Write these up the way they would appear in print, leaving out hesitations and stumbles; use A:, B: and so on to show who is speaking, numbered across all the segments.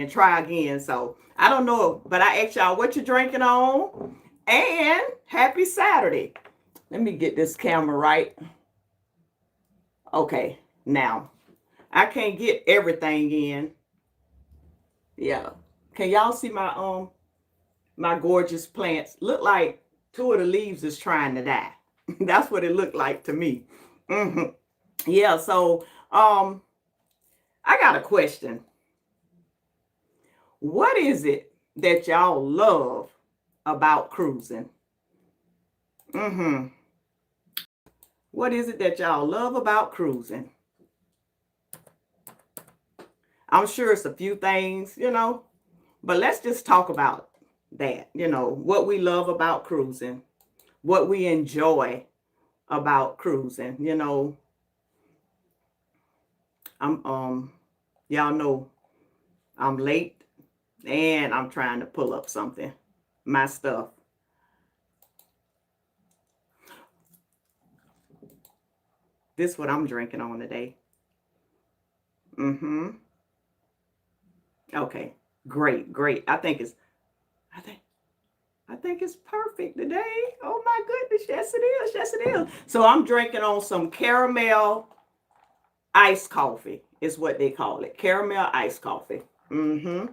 A: and try again. So I don't know, but I asked y'all what you drinking on, and happy Saturday. Let me get this camera right. Okay, now I can't get everything in. Yeah, can y'all see my gorgeous plants? Look like two of the leaves is trying to die. That's what it looked like to me. Hmm. Yeah. So I got a question. What is it that y'all love about cruising? Mm-hmm. What is it that y'all love about cruising? I'm sure it's a few things, but let's just talk about that, what we love about cruising, what we enjoy about cruising. I'm y'all know I'm late and I'm trying to pull up something, my stuff. This is what I'm drinking on today. Mm-hmm. Okay. Great, great. I think I think it's perfect today. Oh my goodness. Yes, it is. Yes, it is. So I'm drinking on some caramel iced coffee, is what they call it. Caramel iced coffee. Mm-hmm.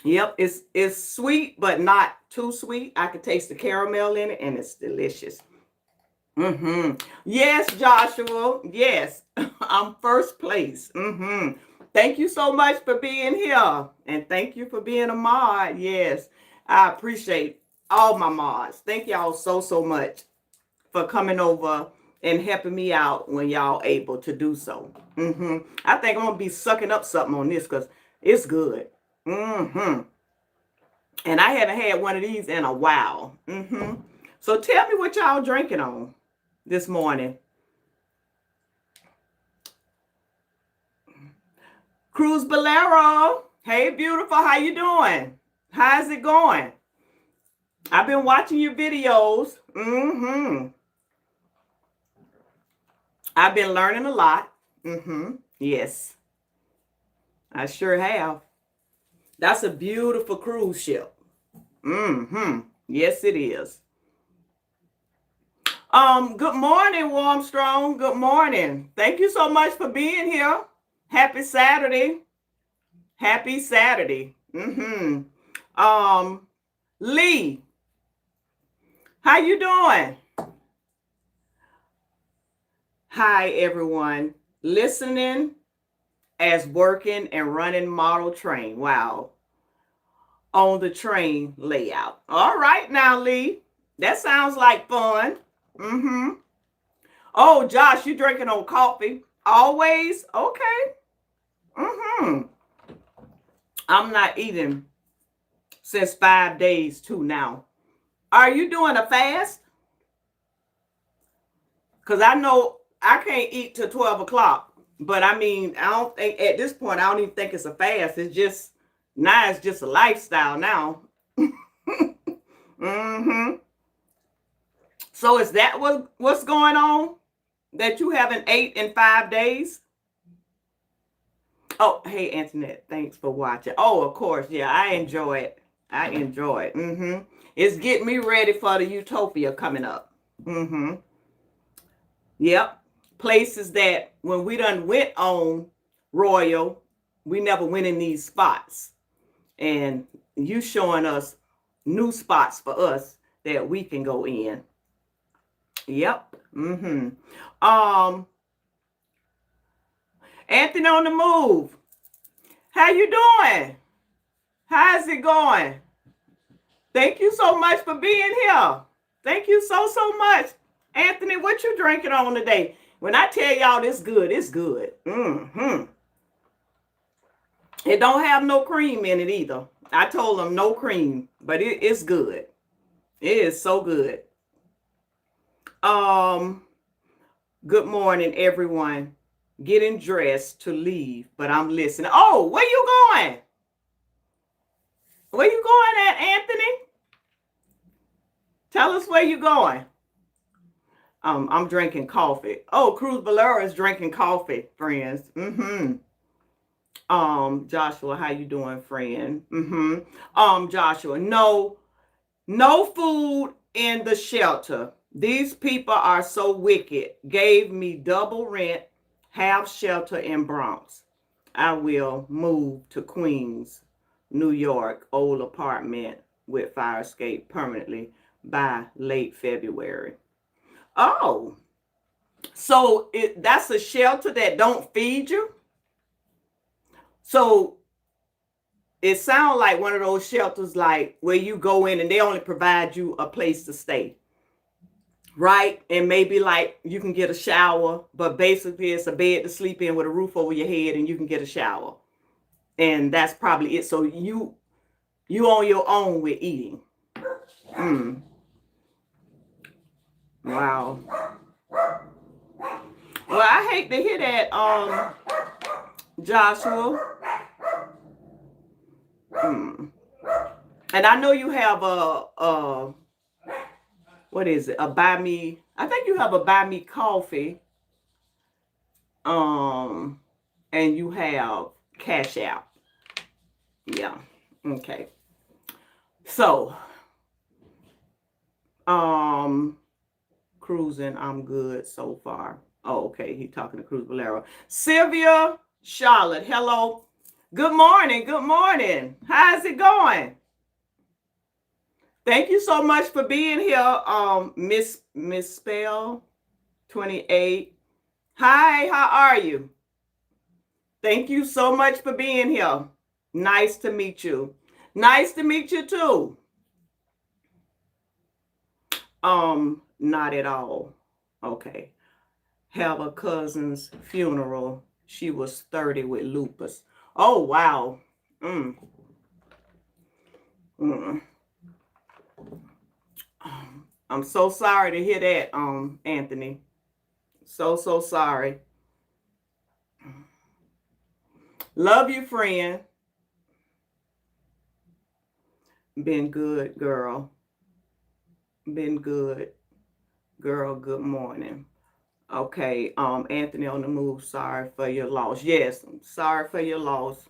A: Yep, it's sweet, but not too sweet. I can taste the caramel in it, and it's delicious. Mm-hmm. Yes, Joshua. Yes, I'm first place. Mm-hmm. Thank you so much for being here, and thank you for being a mod. Yes, I appreciate all my mods. Thank y'all so much for coming over and helping me out when y'all able to do so. Mm-hmm. I think I'm gonna be sucking up something on this because it's good. Mm-hmm. And I haven't had one of these in a while. Mm-hmm. So tell me what y'all drinking on this morning. Cruz Bolero. Hey, beautiful. How you doing? How's it going? I've been watching your videos. Mm-hmm. I've been learning a lot. Mm-hmm. Yes, I sure have. That's a beautiful cruise ship. Mm-hmm. Yes, it is. Good morning, Warmstrong. Good morning. Thank you so much for being here. Happy Saturday. Happy Saturday. Mm-hmm. Lee, how you doing? Hi, everyone. Listening as working and running model train. Wow. On the train layout. All right now, Lee. That sounds like fun. Mm-hmm. Oh, Josh, you drinking on coffee? Always? Okay. Mm-hmm. I'm not eating since 5 days too now. Are you doing a fast? Because I know I can't eat till 12 o'clock. But I mean, I don't think at this point, I don't even think it's a fast. It's just, now it's just a lifestyle now. Mm-hmm. So is that what's going on? That you haven't ate in 5 days? Oh, hey, Antoinette, thanks for watching. Oh, of course. Yeah, I enjoy it. I enjoy it. Mm-hmm. It's getting me ready for the utopia coming up. Mm-hmm. Yep. Places that when we done went on Royal, we never went in these spots. And you showing us new spots for us that we can go in. Yep. Mm-hmm. Um, Anthony on the move. How you doing? How's it going? Thank you so much for being here. Thank you so much. Anthony, what you drinking on today? When I tell y'all this good, it's good. Mm-hmm. It don't have no cream in it either. I told them no cream, but it's good. It is so good. Um, Good morning, everyone. Getting dressed to leave, but I'm listening. Oh, where you going? Where you going at, Anthony? Tell us where you going. I'm drinking coffee. Oh, Cruz Valera is drinking coffee, friends. Mm-hmm. Joshua, how you doing, friend? Joshua, no food in the shelter. These people are so wicked. Gave me double rent, half shelter in Bronx. I will move to Queens, New York, old apartment with fire escape permanently by late February. Oh, so that's a shelter that don't feed you? So it sounds like one of those shelters like where you go in and they only provide you a place to stay, right? And maybe like you can get a shower, but basically it's a bed to sleep in with a roof over your head and you can get a shower. And that's probably it. So you on your own with eating. Wow. Well, I hate to hear that, Joshua. And I know you have a what is it? A buy me. I think you have a buy me coffee. And you have Cash App. Yeah. Okay. So, cruising, I'm good so far. Oh, okay. He's talking to Cruz Valero. Sylvia Charlotte, hello. Good morning. Good morning. How's it going? Thank you so much for being here, Miss Spell 28. Hi, how are you? Thank you so much for being here. Nice to meet you. Nice to meet you too. Not at all. Okay. Have a cousin's funeral. She was 30 with lupus. Oh, wow. I'm so sorry to hear that, Anthony. So sorry. Love you, friend. Been good, girl. Been good. Girl, good morning. Okay, Anthony on the move. Sorry for your loss. Yes, I'm sorry for your loss.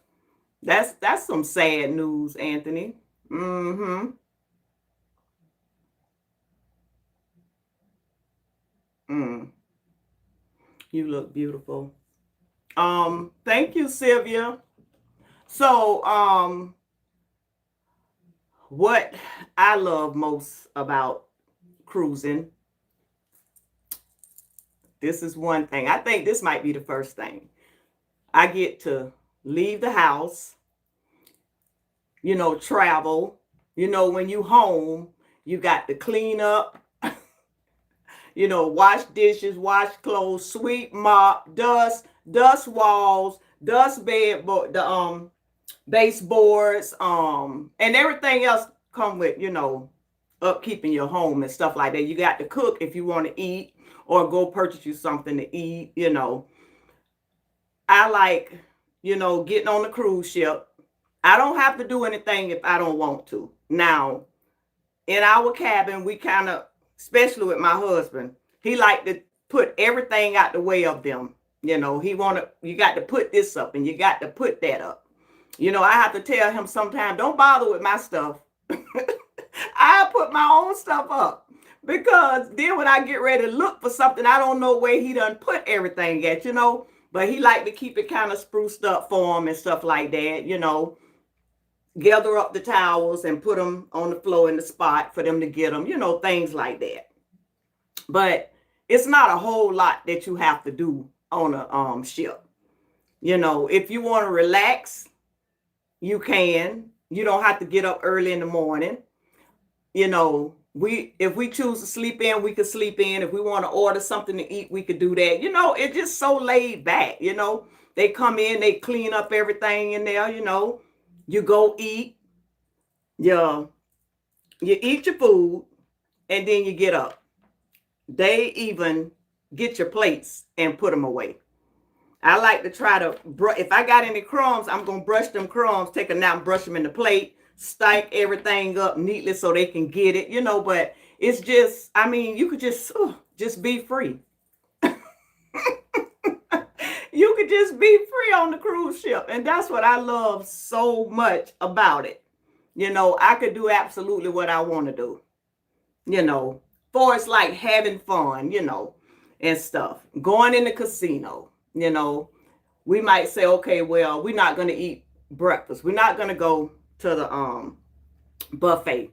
A: That's some sad news, Anthony. You look beautiful. Thank you, Sylvia. So, what I love most about cruising, this is one thing. I think this might be the first thing. I get to leave the house, travel. When you home, you got to clean up, wash dishes, wash clothes, sweep, mop, dust walls, dust the baseboards, and everything else come with, upkeeping your home and stuff like that. You got to cook if you want to eat or go purchase you something to eat, I like, getting on the cruise ship. I don't have to do anything if I don't want to. Now, in our cabin, we kind of, especially with my husband, he like to put everything out the way of them. You got to put this up and you got to put that up. I have to tell him sometimes, don't bother with my stuff. I put my own stuff up because then when I get ready to look for something, I don't know where he done put everything at, but he like to keep it kind of spruced up for him and stuff like that, gather up the towels and put them on the floor in the spot for them to get them, things like that. But it's not a whole lot that you have to do on a ship. If you want to relax, you can. You don't have to get up early in the morning. If we choose to sleep in, we could sleep in. If we want to order something to eat, we could do that. It's just so laid back. They come in, they clean up everything in there. You go eat. You eat your food, and then you get up. They even get your plates and put them away. I like to try to, if I got any crumbs, I'm going to brush them crumbs, take a nap, brush them in the plate, stack everything up neatly so they can get it, but it's just, you could just be free. You could just be free on the cruise ship. And that's what I love so much about it. You know, I could do absolutely what I want to do, you know, for it's like having fun, you know, and stuff. Going in the casino, you know, we might say, okay, well, we're not going to eat breakfast. We're not going to go to the buffet.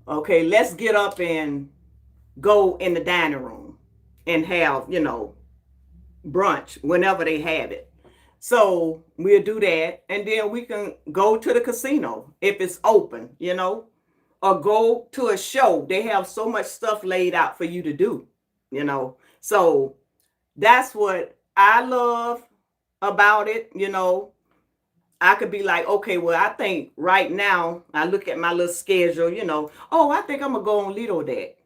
A: Okay, let's get up and go in the dining room and have, you know, brunch whenever they have it. So we'll do that. And then we can go to the casino if it's open, you know, or go to a show. They have so much stuff laid out for you to do, you know. So that's what I love about it, you know. I could be like, okay, well, I think right now, I look at my little schedule, you know, oh, I think I'm going to go on Lido Deck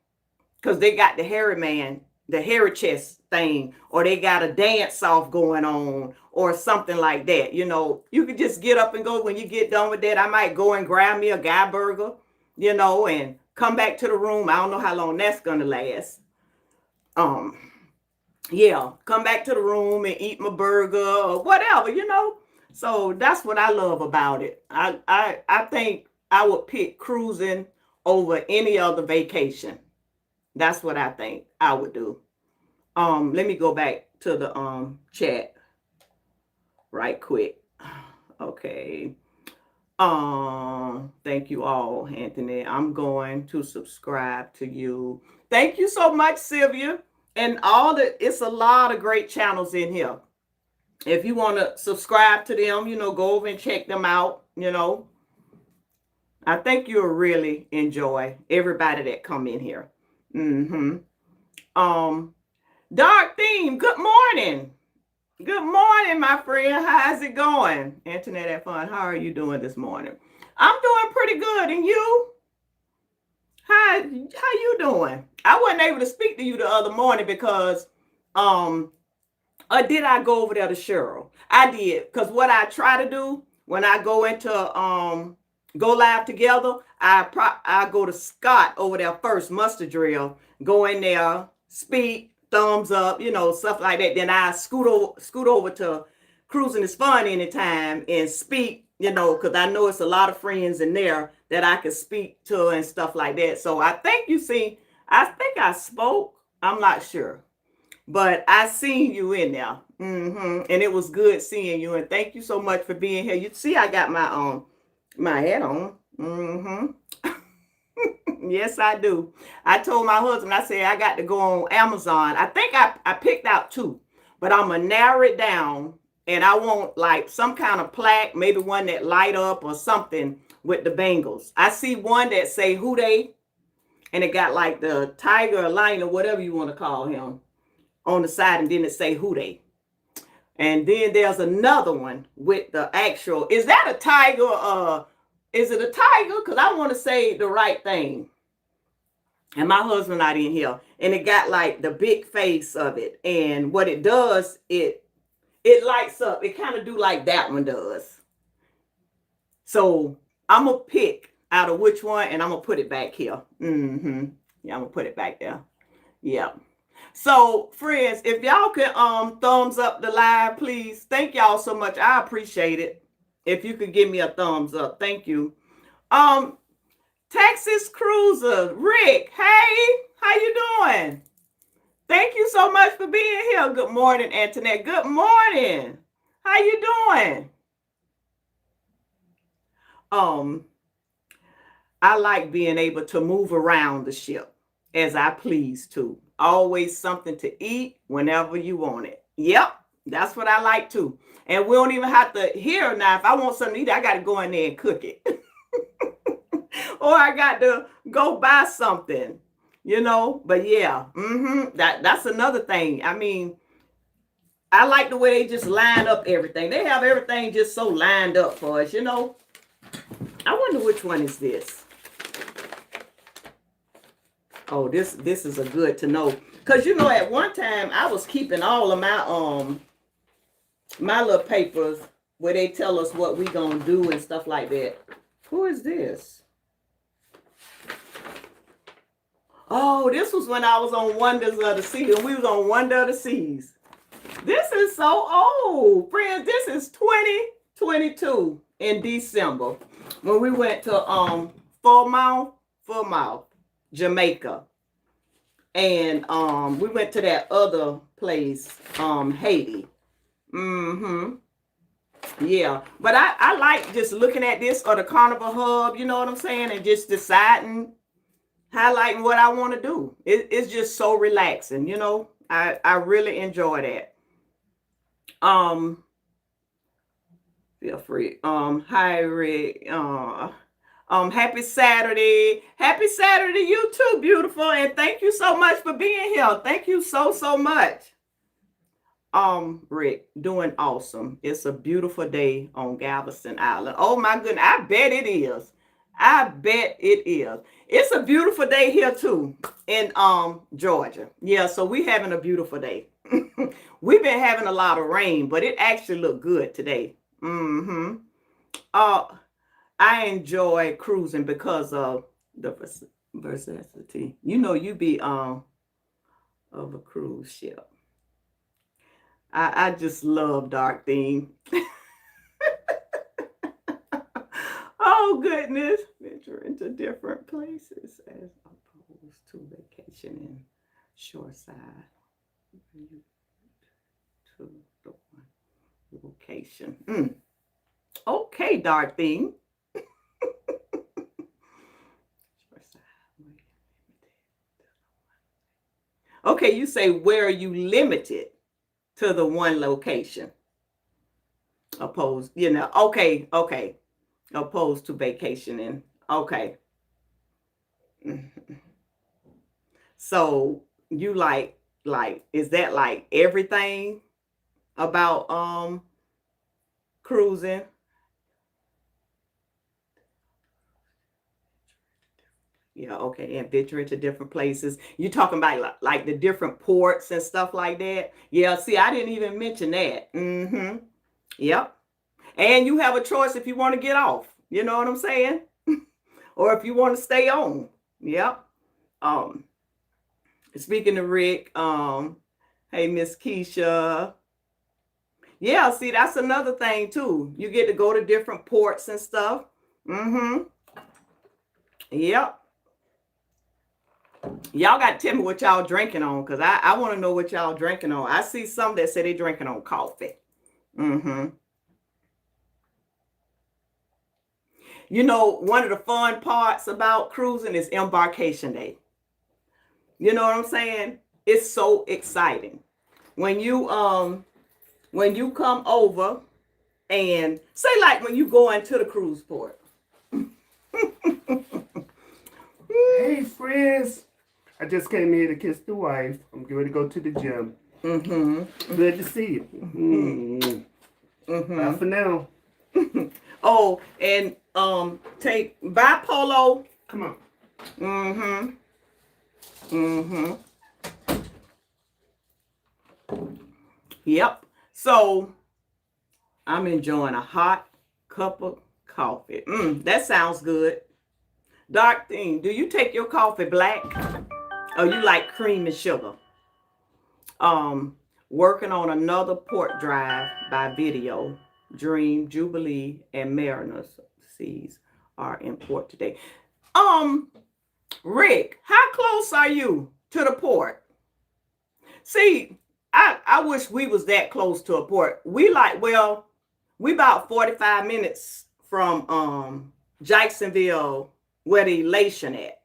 A: because they got the hairy man, the hairy chest thing, or they got a dance off going on or something like that. You know, you could just get up and go. When you get done with that, I might go and grab me a Gabber, you know, and come back to the room. I don't know how long that's going to last. Yeah, come back to the room and eat my burger or whatever, you know. So that's what I love about it. I think I would pick cruising over any other vacation. That's what I think I would do. Let me go back to the chat right quick. Okay. Thank you all, Anthony. I'm going to subscribe to you. Thank you so much, Sylvia. And it's a lot of great channels in here. If you want to subscribe to them, you know, go over and check them out, you know. I think you'll really enjoy everybody that come in here. Dark Theme, good morning. Good morning, my friend. How's it going? Internet at Fun, how are you doing this morning? I'm doing pretty good. And you? How you doing? I wasn't able to speak to you the other morning because or did I go over there to Cheryl? I did, because what I try to do when I go into go live together, I go to Scott over there first, Mustard Drill, go in there, speak, thumbs up, you know, stuff like that. Then I scoot over to Cruising is Fun anytime and speak, you know, because I know it's a lot of friends in there that I can speak to and stuff like that. So I think I think I spoke. I'm not sure. But I seen you in there. And it was good seeing you. And thank you so much for being here. You see, I got my hat on. Yes, I do. I told my husband, I said, I got to go on Amazon. I think I picked out 2, but I'm going to narrow it down. And I want like some kind of plaque, maybe one that light up or something with the Bengals. I see one that say who they, and it got like the tiger or lion or whatever you want to call him on the side, and then it say who they. And then there's another one with the actual, is that a tiger? Is it a tiger? Because I want to say the right thing. And my husband not in here. And it got like the big face of it. And what it does, it lights up. It kind of do like that one does. So I'm going to pick out of which one, and I'm going to put it back here. Yeah, I'm going to put it back there. Yeah. So, friends, if y'all can thumbs up the live, please. Thank y'all so much. I appreciate it. If you could give me a thumbs up. Thank you. Texas Cruiser, Rick, hey, how you doing? Thank you so much for being here. Good morning, Antoinette. Good morning. How you doing? I like being able to move around the ship as I please to. Always something to eat whenever you want it. Yep, that's what I like too. And we don't even have to hear now. If I want something to eat, I got to go in there and cook it. Or I got to go buy something, you know. But yeah, that's another thing. I mean, I like the way they just line up everything. They have everything just so lined up for us, you know. I wonder which one is this. Oh, this is a good to know. Because, you know, at one time, I was keeping all of my my little papers where they tell us what we going to do and stuff like that. Who is this? Oh, this was when I was on Wonders of the Seas. And we was on Wonder of the Seas. This is so old, friends. This is 2022 in December when we went to Full Mouth, Jamaica, and we went to that other place, Haiti. Mm-hmm. Yeah, but I like just looking at this or the Carnival Hub. You know what I'm saying, and just deciding, highlighting what I want to do. It's just so relaxing. You know, I really enjoy that. Um, feel free. Hi Rick. Happy Saturday. Happy Saturday, you too, beautiful. And thank you so much for being here. Thank you so much. Rick, doing awesome. It's a beautiful day on Galveston Island. Oh my goodness, I bet it is. I bet it is. It's a beautiful day here too in Georgia. Yeah, so we having a beautiful day. We've been having a lot of rain, but it actually looked good today. Mm-hmm. I enjoy cruising because of the versatility. You know, you be of a cruise ship. I just love dark theme. Oh goodness. Venture into different places as opposed to vacationing shoreside. To the one location. Okay, dark theme. Okay, you say where are you limited to the one location? Opposed, okay. Opposed to vacationing. Okay. So you like, is that like everything about cruising? Yeah, okay, and venture into different places. You talking about like the different ports and stuff like that? Yeah, see, I didn't even mention that. Mm-hmm. Yep. And you have a choice if you want to get off. You know what I'm saying? Or if you want to stay on. Yep. Um, Speaking of Rick, hey Miss Keisha. Yeah, see, that's another thing too. You get to go to different ports and stuff. Mm-hmm. Yep. Y'all got to tell me what y'all drinking on, because I want to know what y'all drinking on. I see some that say they drinking on coffee. Mm-hmm. You know, one of the fun parts about cruising is embarkation day. You know what I'm saying? It's so exciting. When you come over and say, like, when you go into the cruise port.
B: Hey friends, I just came here to kiss the wife. I'm going to go to the gym.
A: Mm-hmm.
B: Good to see you. Mm-hmm. Bye for now.
A: Oh, and take bye Polo.
B: Come on.
A: Mm-hmm. Mm-hmm. Yep. So I'm enjoying a hot cup of coffee. That sounds good. Dark thing, do you take your coffee black or you like cream and sugar? Working on another port drive by video. Dream, Jubilee, and Mariners Seas are in port today. Rick, how close are you to the port? See, I wish we was that close to a port. We about 45 minutes from Jacksonville, where the elation at.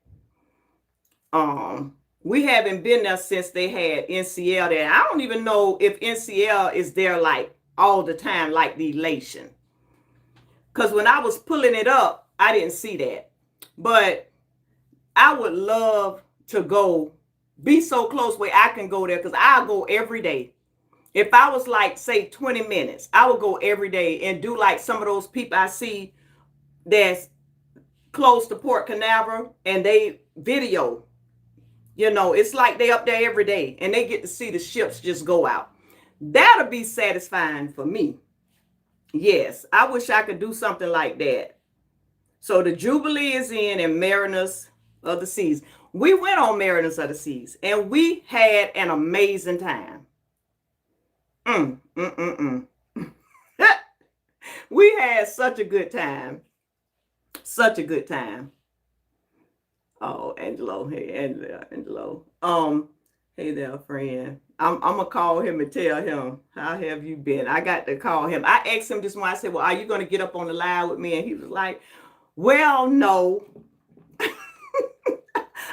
A: We haven't been there since they had NCL there. I don't even know if NCL is there like all the time, like the elation. Because when I was pulling it up, I didn't see that. But I would love to go, be so close where I can go there, because I'll go every day. If I was like, say, 20 minutes, I would go every day and do like some of those people I see that's close to Port Canaveral and they video. You know, it's like they up there every day and they get to see the ships just go out. That'll be satisfying for me. Yes, I wish I could do something like that. So the Jubilee is in and Mariners of the Seas. We went on Mariners of the Seas and we had an amazing time. Mm, mm, mm, mm. We had such a good time. Such a good time. Oh, Angelo. Hey, Angelo. Hey there, friend. I'm gonna call him and tell him, how have you been? I got to call him. I asked him this morning, I said, well, are you gonna get up on the live with me? And he was like, well, no.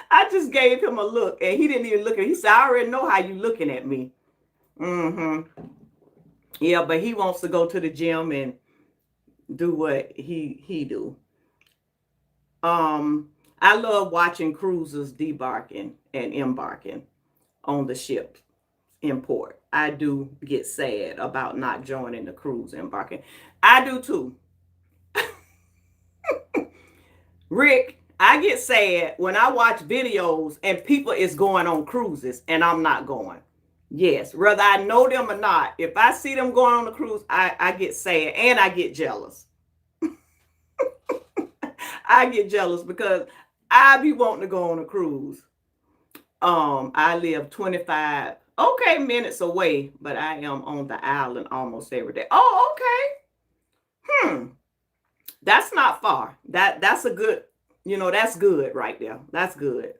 A: I just gave him a look and he didn't even look at it. He said, I already know how you looking at me. Mm-hmm. Yeah, but he wants to go to the gym and do what he do. I love watching cruisers debarking and embarking on the ship in port. I do get sad about not joining the cruise embarking. I do too. Rick, I get sad when I watch videos and people is going on cruises and I'm not going. Yes, whether I know them or not, if I see them going on a cruise, I get sad and I get jealous. I get jealous because I be wanting to go on a cruise. I live 25 minutes away, but I am on the island almost every day. Oh, okay. That's not far. That's a good, that's good right there. That's good.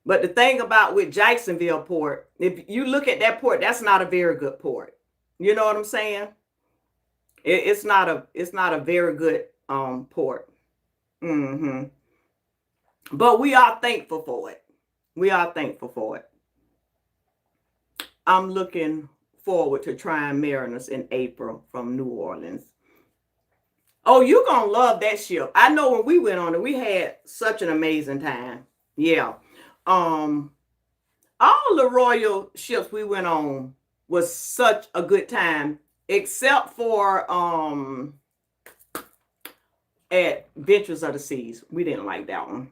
A: But the thing about with Jacksonville port, if you look at that port, that's not a very good port. You know what I'm saying? It's not a very good port. Mm-hmm. But we are thankful for it. We are thankful for it. I'm looking forward to trying Mariners in April from New Orleans. Oh, you're going to love that ship. I know when we went on it, we had such an amazing time. Yeah. All the royal ships we went on was such a good time, except for Adventures of the Seas. We didn't like that one.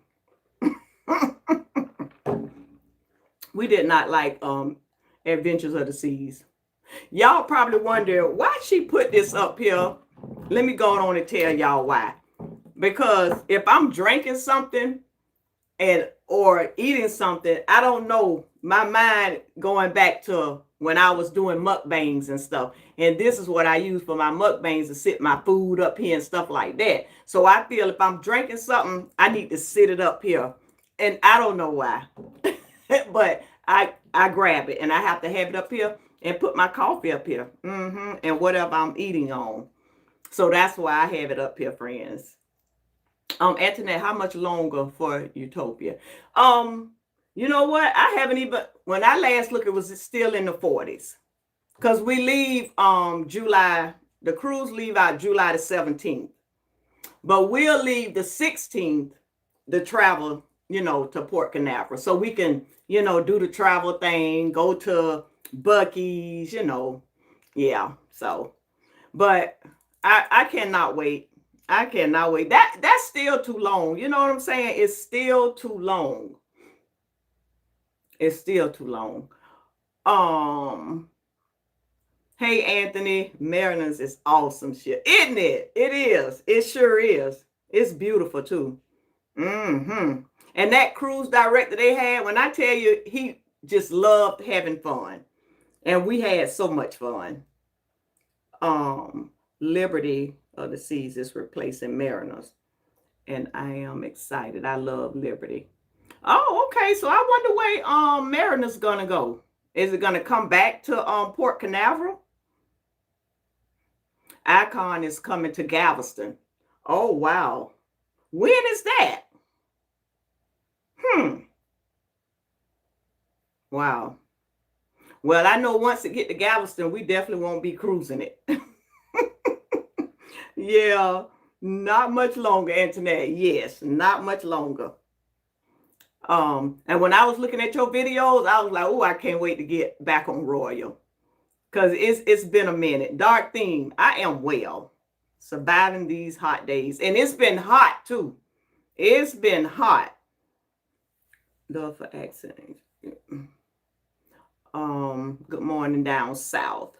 A: We did not like Adventures of the Seas. Y'all probably wonder why she put this up here. Let me go on and tell y'all why. Because if I'm drinking something or eating something, I don't know, my mind going back to when I was doing mukbangs and stuff. And this is what I use for my mukbangs, to sit my food up here and stuff like that. So I feel if I'm drinking something, I need to sit it up here. And I don't know why. But I grab it and I have to have it up here and put my coffee up here. And whatever I'm eating on. So that's why I have it up here, friends. Antoinette, how much longer for Utopia? You know what? I haven't even, when I last looked, it was still in the 40s. Because we leave July, the cruise leave out July the 17th. But we'll leave the 16th to travel, to Port Canaveral. So we can, do the travel thing, go to Buc-ee's, Yeah. So, but I cannot wait. I cannot wait. That's still too long. You know what I'm saying? It's still too long. It's still too long. Hey Anthony, Mariners is awesome shit, isn't it? It is. It sure is. It's beautiful too. And that cruise director they had, when I tell you, he just loved having fun, and we had so much fun. Liberty of the Seas is replacing Mariners, and I am excited. I love Liberty. Oh, okay. So I wonder where Mariners gonna go. Is it gonna come back to Port Canaveral? Icon is coming to Galveston. Oh wow. When is that? Wow. Well, I know once it get to Galveston, we definitely won't be cruising it. Yeah, not much longer, Antoinette. Yes, not much longer. And when I was looking at your videos, I was like, oh, I can't wait to get back on Royal. Because it's been a minute. Dark theme. I am well. Surviving these hot days. And it's been hot too. It's been hot. Love for accent. Good morning down south.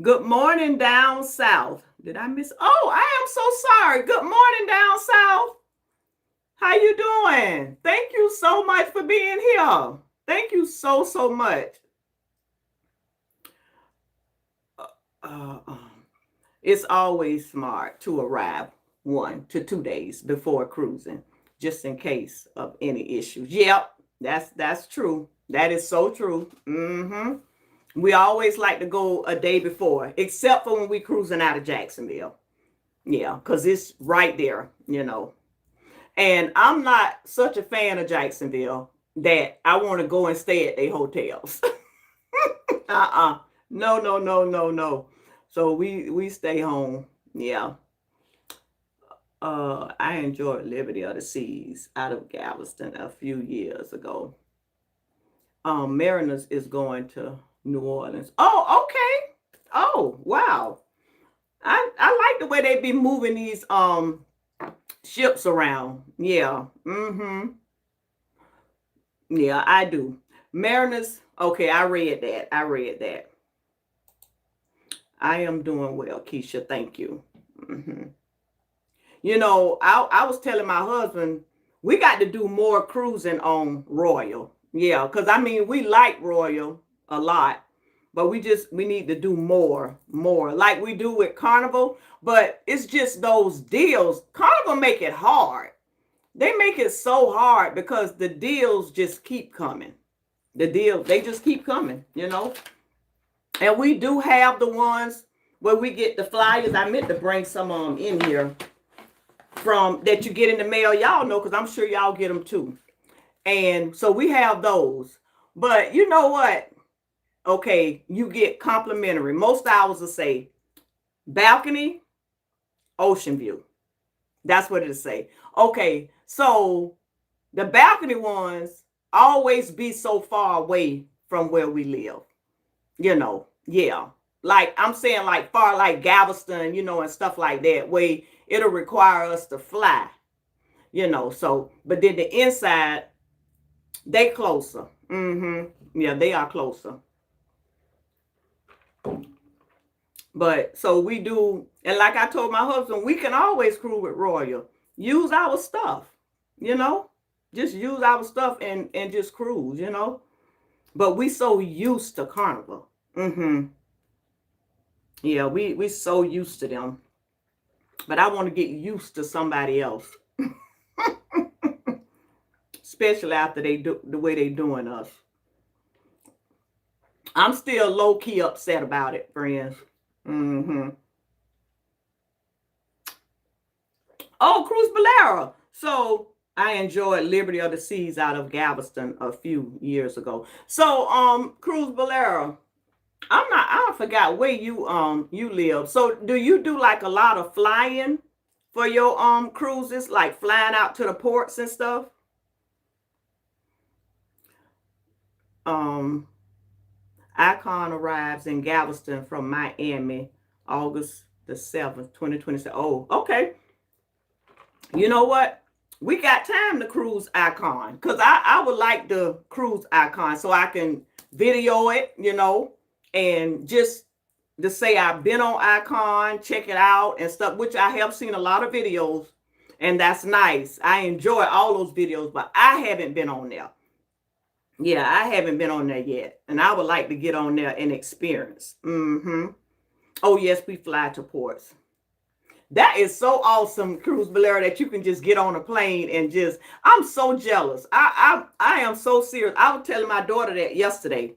A: Good morning down south. Did I miss? Oh, I am so sorry. Good morning down south. How you doing? Thank you so much for being here. Thank you so much. uh, um, it's always smart to arrive 1 to 2 days before cruising, just in case of any issues. Yep, that's true. That is so true. We always like to go a day before, except for when we cruising out of Jacksonville. Yeah, because it's right there. And I'm not such a fan of Jacksonville that I want to go and stay at their hotels. No, no, no, no, no. So we stay home. Yeah. I enjoyed Liberty of the Seas out of Galveston a few years ago. Mariners is going to New Orleans. Oh, okay. Oh, wow. I like the way they be moving these ships around. Yeah. Yeah, I do. Mariners. Okay, I read that. I read that. I am doing well, Keisha. Thank you. I was telling my husband we got to do more cruising on Royal. Yeah, because I mean we like Royal a lot, but we need to do more like we do with Carnival. But it's just those deals. Carnival make it hard. They make it so hard because the deals just keep coming. They just keep coming. And we do have the ones where we get the flyers. I meant to bring some in here from that you get in the mail. Y'all know, because I'm sure y'all get them too. And so we have those. But you know what? Okay, you get complimentary. Most hours will say balcony, ocean view. That's what it'll say. Okay, so the balcony ones always be so far away from where we live. Yeah. Like I'm saying, like far like Galveston, and stuff like that, where it'll require us to fly. So but then the inside, they closer. Yeah, they are closer. But so we do, and like I told my husband, we can always cruise with Royal. Use our stuff, just use our stuff and just cruise. But we so used to Carnival. Yeah, we so used to them. But I want to get used to somebody else. Especially after they do the way they doing us. I'm still low-key upset about it, friends. Oh, Cruz Bolero. So I enjoyed Liberty of the Seas out of Galveston a few years ago. So Cruz Bolero, I forgot where you live. So do you do like a lot of flying for your cruises, like flying out to the ports and stuff? Icon arrives in Galveston from Miami August the 7th, 2027. Oh, okay. You know what? We got time to cruise Icon, because I would like to cruise Icon so I can video it, and just to say I've been on Icon, check it out and stuff, which I have seen a lot of videos, and that's nice. I enjoy all those videos, but I haven't been on there. Yeah, I haven't been on there yet, and I would like to get on there and experience. Oh, yes, we fly to ports. That is so awesome, Cruz Bolero, that you can just get on a plane and just, I'm so jealous. I am so serious. I was telling my daughter that yesterday,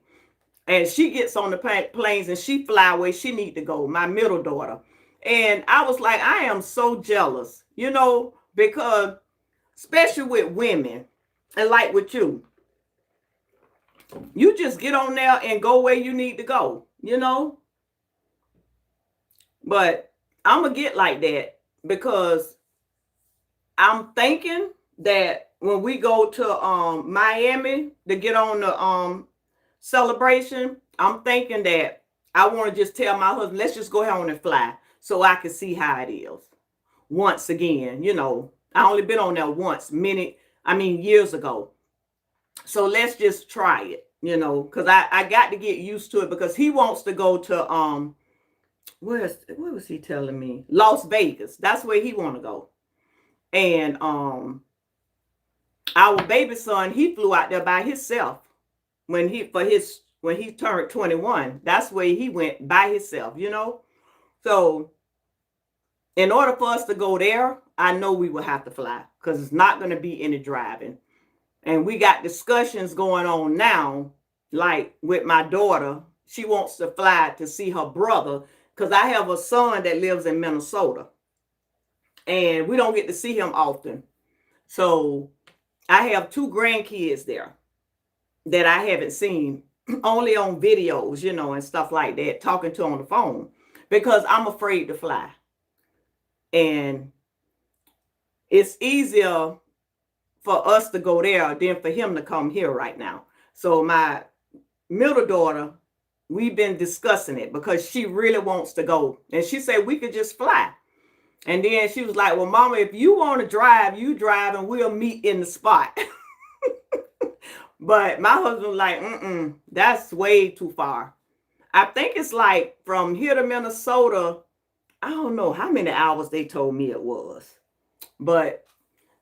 A: and she gets on the planes and she fly where she need to go, my middle daughter. And I was like, I am so jealous, because especially with women and like with you just get on there and go where you need to go, But I'm going to get like that because I'm thinking that when we go to Miami to get on the celebration, I'm thinking that I want to just tell my husband, let's just go ahead and fly so I can see how it is. Once again, I only been on there once, years ago. So let's just try it, because I got to get used to it, because he wants to go to where was he telling me? Las Vegas. That's where he want to go. And our baby son, he flew out there by himself for his when he turned 21. That's where he went by himself, you know. So in order for us to go there, I know we will have to fly because it's not going to be any driving. And we got discussions going on now, like with my daughter. She wants to fly to see her brother because I have a son that lives in Minnesota. And we don't get to see him often. So I have 2 grandkids there that I haven't seen, only on videos, you know, and stuff like that, talking to on the phone because I'm afraid to fly. And it's easier for us to go there than for him to come here right now. So my middle daughter, we've been discussing it because she really wants to go. And she said we could just fly. And then she was like, well, Mama, if you want to drive, you drive and we'll meet in the spot. But my husband was like, that's way too far. I think it's like from here to Minnesota, I don't know how many hours they told me it was. But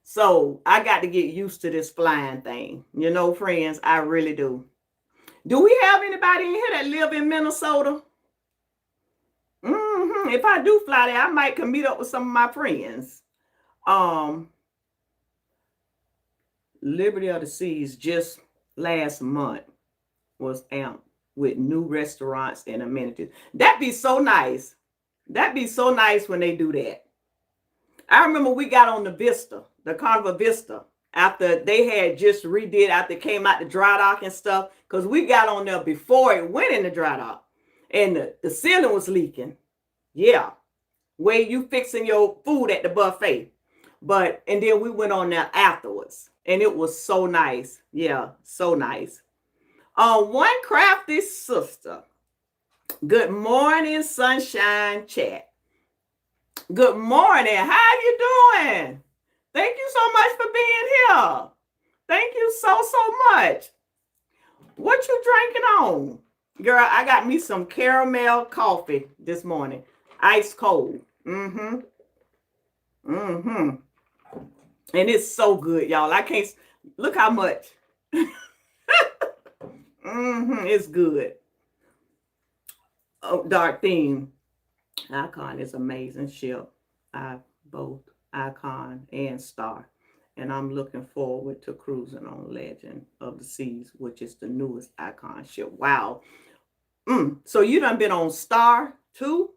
A: so I got to get used to this flying thing. You know, friends, I really do. Do we have anybody in here that live in Minnesota? If I do fly there, I might come meet up with some of my friends. Liberty of the Seas just last month was amped with new restaurants and amenities. That'd be so nice. That'd be so nice when they do that. I remember we got on the Vista, the Carnival Vista, after they had just redid, after it came out the dry dock and stuff, because we got on there before it went in the dry dock. And the ceiling was leaking. Yeah. Where you fixing your food at the buffet. And then we went on there afterwards. And it was so nice. Yeah, so nice. One crafty sister. Good morning, Sunshine Chat. Good morning. How you doing? Thank you so much for being here. Thank you so much. What you drinking on? Girl, I got me some caramel coffee this morning. Ice cold. And it's so good, y'all. I can't look how much. It's good. Oh, Dark Theme. Icon is amazing ship. I both Icon and Star. And I'm looking forward to cruising on Legend of the Seas, which is the newest Icon ship. Wow. So you done been on Star too?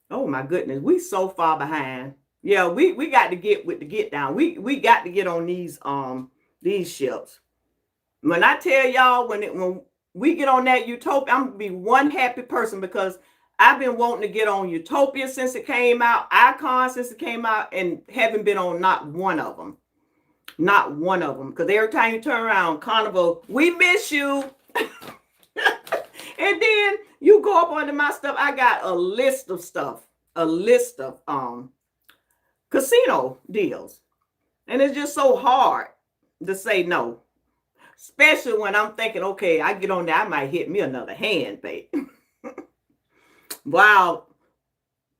A: Oh my goodness, we so far behind. Yeah, we got to get with the get down. We got to get on these ships. When I tell y'all, when we get on that Utopia, I'm gonna be one happy person because I've been wanting to get on Utopia since it came out, Icon since it came out, and haven't been on not one of them. Not one of them. Because every time you turn around, Carnival, we miss you. And then you go up under my stuff. I got a list of stuff. A list of casino deals. And it's just so hard to say no. Especially when I'm thinking, okay, I get on there, I might hit me another hand, babe. Wow.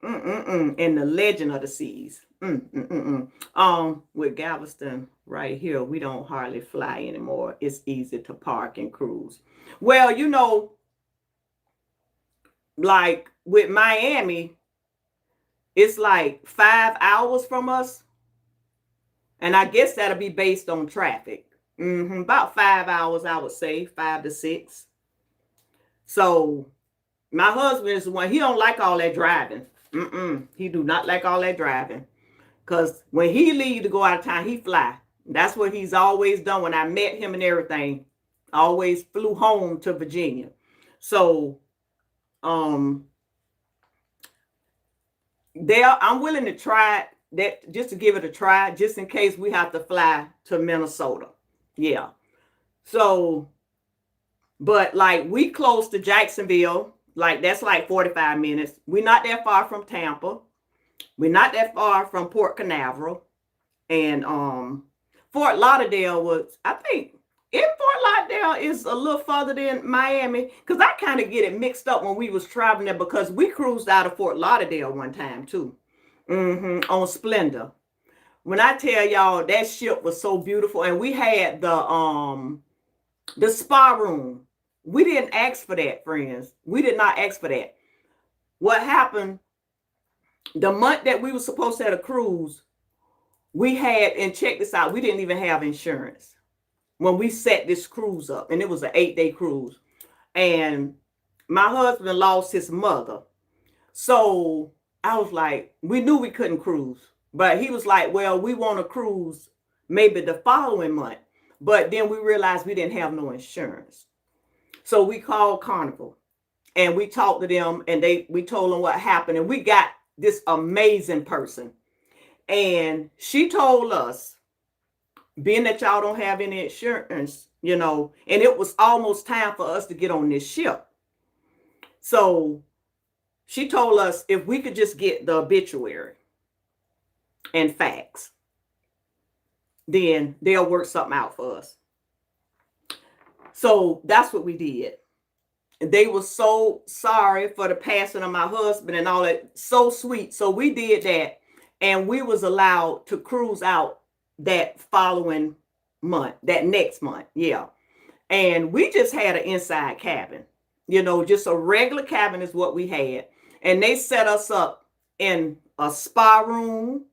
A: And the Legend of the Seas. With Galveston right here, we don't hardly fly anymore. It's easy to park and cruise. Well, you know, like with Miami, it's like 5 hours from us. And I guess that'll be based on traffic. About 5 hours, I would say, 5 to 6. So my husband is the one, he don't like all that driving. He do not like all that driving. Because when he leave to go out of town, he fly. That's what he's always done. When I met him and everything, I always flew home to Virginia. So I'm willing to try that, just to give it a try, just in case we have to fly to Minnesota. Yeah. So, but like we close to Jacksonville, like that's like 45 minutes. We're not that far from Tampa. We're not that far from Port Canaveral. And Fort Lauderdale was, I think, in Fort Lauderdale is a little further than Miami. Because I kind of get it mixed up when we was traveling there, because we cruised out of Fort Lauderdale one time too. On Splendor. When I tell y'all, that ship was so beautiful. And we had the spa room We didn't ask for that, friends. We did not ask for that. What happened, the month that we were supposed to have a cruise, we had, and check this out, we didn't even have insurance when we set this cruise up. And it was an 8-day cruise. And my husband lost his mother. So I was like, we knew we couldn't cruise. But he was like, well, we want to cruise maybe the following month. But then we realized we didn't have no insurance. So we called Carnival and we talked to them, and we told them what happened. And we got this amazing person. And she told us, being that y'all don't have any insurance, you know, and it was almost time for us to get on this ship. So she told us if we could just get the obituary and facts, then they'll work something out for us. So that's what we did. They were so sorry for the passing of my husband and all that. So sweet. So we did that, and we was allowed to cruise out that following month, that next month. Yeah. And we just had an inside cabin, you know, just a regular cabin is what we had. And they set us up in a spa room.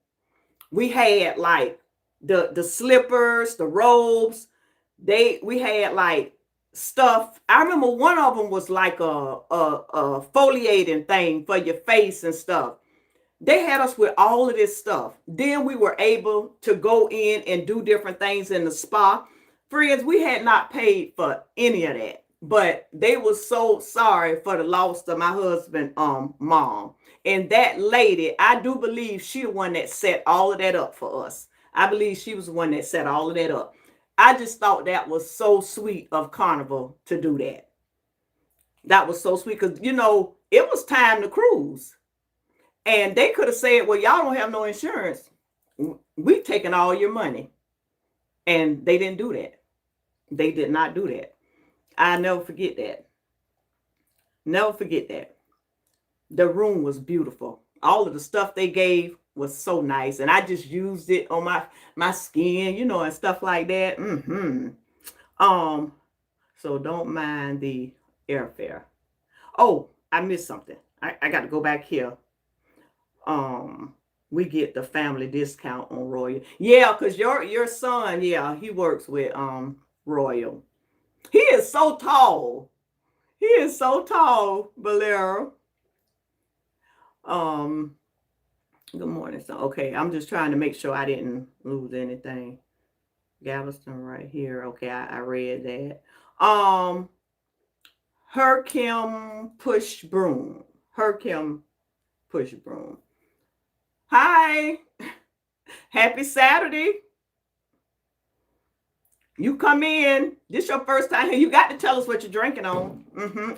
A: We had like the slippers, the robes. We had like stuff. I remember one of them was like a foliating thing for your face and stuff. They had us with all of this stuff. Then we were able to go in and do different things in the spa. Friends, we had not paid for any of that, but they were so sorry for the loss of my husband's mom. And that lady, I do believe she the one that set all of that up for us. I believe she was the one that set all of that up. I just thought that was so sweet of Carnival to do that. That was so sweet because, you know, it was time to cruise. And they could have said, well, y'all don't have no insurance. We've taken all your money. And they didn't do that. They did not do that. I never forget that. Never forget that. The room was beautiful. All of the stuff they gave was so nice. And I just used it on my skin, you know, and stuff like that. So don't mind the airfare. Oh, I missed something. I got to go back here. We get the family discount on Royal. Yeah, because your son, yeah, he works with Royal. He is so tall. He is so tall, Valero. Good morning. So okay, I'm just trying to make sure I didn't lose anything. Galveston right here. Okay, I read that. Her Kim Push Broom. Her Kim Push Broom. Hi. Happy Saturday. You come in. This your first time here. You got to tell us what you're drinking on.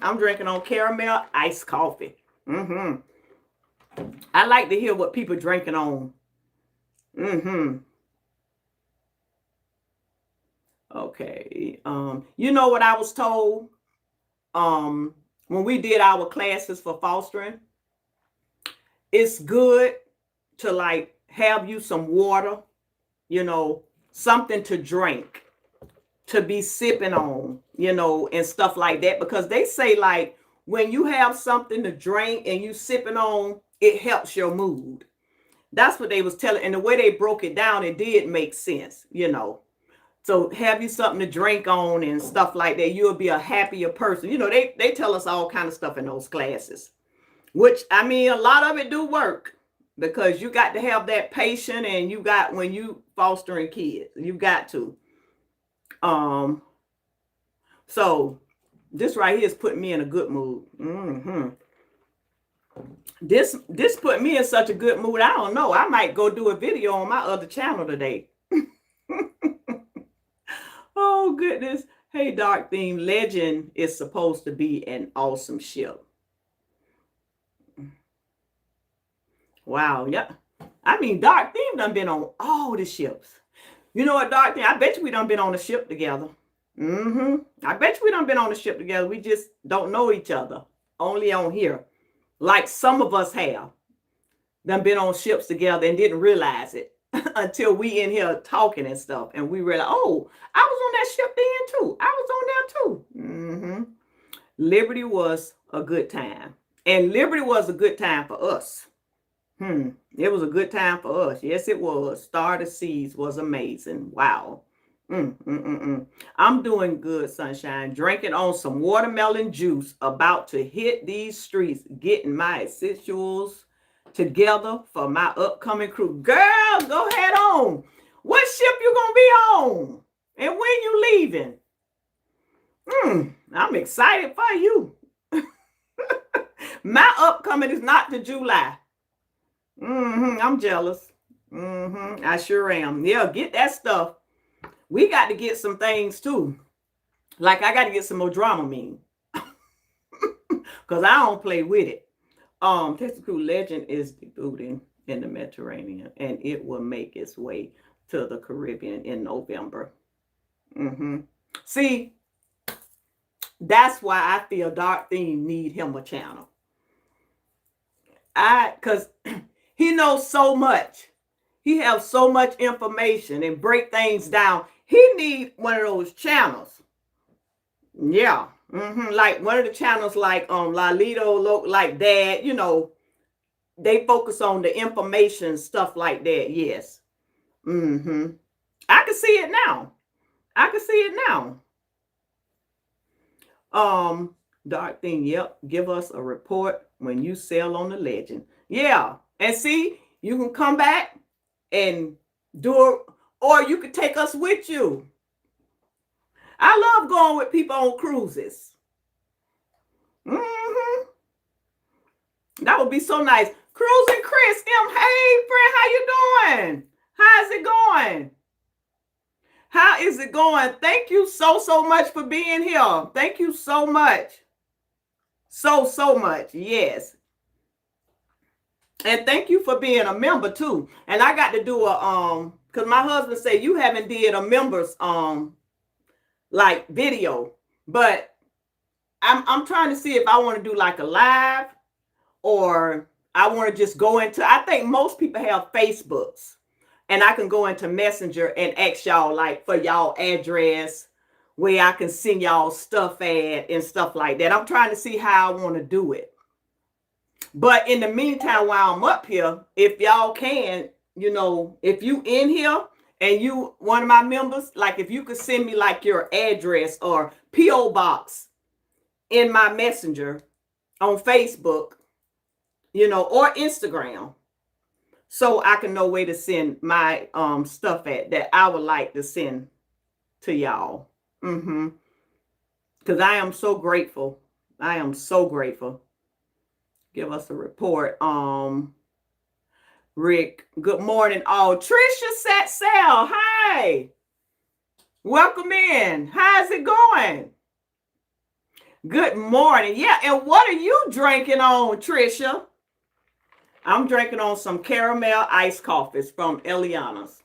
A: I'm drinking on caramel iced coffee. I like to hear what people drinking on. Okay. You know what I was told? When we did our classes for fostering, it's good to like have you some water, you know, something to drink, to be sipping on, you know, and stuff like that. Because they say like when you have something to drink and you sipping on, it helps your mood. That's what they was telling. And the way they broke it down, it did make sense, you know. So have you something to drink on and stuff like that. You'll be a happier person. You know, they tell us all kind of stuff in those classes, which I mean, a lot of it do work because you got to have that patience, and you got, when you fostering kids, you got to. So this right here is putting me in a good mood. This put me in such a good mood. I don't know. I might go do a video on my other channel today. Oh, goodness. Hey, Dark Theme. Legend is supposed to be an awesome ship. Wow. Yeah. I mean, Dark Theme done been on all the ships. You know what, Dark Theme? I bet you we done been on a ship together. I bet you we done been on a ship together. We just don't know each other. Only on here. Like some of us have. Done been on ships together and didn't realize it. Until we in here talking and stuff, and we realize, oh, I was on that ship then too. I was on there too. Liberty was a good time. And Liberty was a good time for us. It was a good time for us. Yes, it was. Star to Seas was amazing. Wow. I'm doing good, sunshine. Drinking on some watermelon juice. About to hit these streets. Getting my essentials together for my upcoming cruise. Girl, go head on. What ship you gonna be on? And when you leaving? I'm excited for you. My upcoming is not to July. I'm jealous. I sure am. Yeah, get that stuff. We got to get some things too. Like I got to get some more Dramamine. Because I don't play with it. Texas Legend is debuting in the Mediterranean, and it will make its way to the Caribbean in November. See, that's why I feel Dark Theme need him a channel. Because he knows so much. He has so much information and break things down. He need one of those channels. Yeah. Like one of the channels like Lalito, like that, they focus on the information, stuff like that. Yes. I can see it now. Dark Thing, yep. Give us a report when you sail on the Legend. Yeah. And see, you can come back and do it, or you could take us with you. I love going with people on cruises. That would be so nice. Cruising Chris M. Hey, friend, how you doing? How's it going? How is it going? Thank you so much for being here. Thank you so much. So much. Yes. And thank you for being a member too. And I got to do a because my husband said you haven't did a members like video, but I'm trying to see if I want to do like a live, or I want to just go into, I think most people have Facebooks, and I can go into Messenger and ask y'all like for y'all address where I can send y'all stuff at and stuff like that. I'm trying to see how I want to do it. But in the meantime, while I'm up here, if y'all can, if you in here and you one of my members, like if you could send me like your address or P.O. box in my Messenger on Facebook, or Instagram, so I can know where to send my stuff at that I would like to send to y'all. Because I am so grateful. Give us a report. Rick, good morning all. Trisha Satsell, hi. Welcome in. How's it going? Good morning. Yeah, and what are you drinking on, Trisha? I'm drinking on some caramel iced coffees from Eliana's.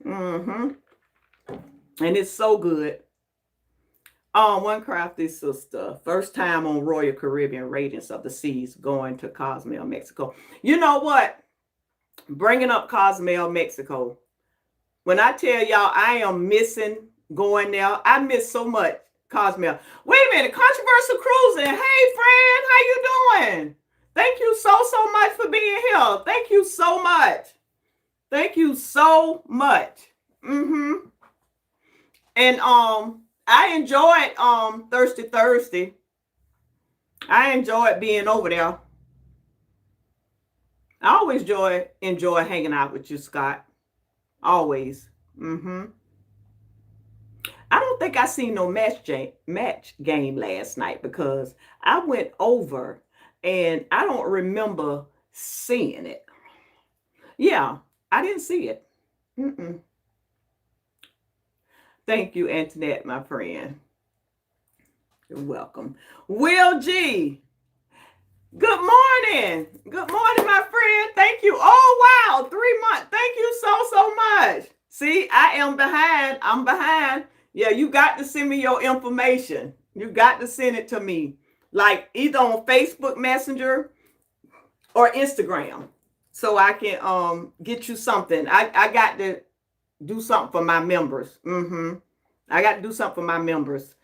A: And it's so good. One crafty sister, first time on Royal Caribbean Radiance of the Seas, going to Cozumel, Mexico. You know what? Bringing up Cozumel, Mexico. When I tell y'all I am missing going there, I miss so much Cozumel. Wait a minute, Controversial Cruising. Hey, friend, how you doing? Thank you so much for being here. Thank you so much. And I enjoyed Thirsty Thursday. I enjoyed being over there. I always enjoy hanging out with you, Scott. Always. I don't think I seen no match game last night because I went over and I don't remember seeing it. Yeah, I didn't see it. Thank you, Antoinette, my friend. You're welcome. Will G. Good morning. Good morning, my friend. Thank you. Oh, wow. 3 months. Thank you so much. See, I am behind. I'm behind. Yeah, you got to send me your information. You got to send it to me. Like either on Facebook Messenger or Instagram. So I can get you something. I got to do something for my members. I got to do something for my members.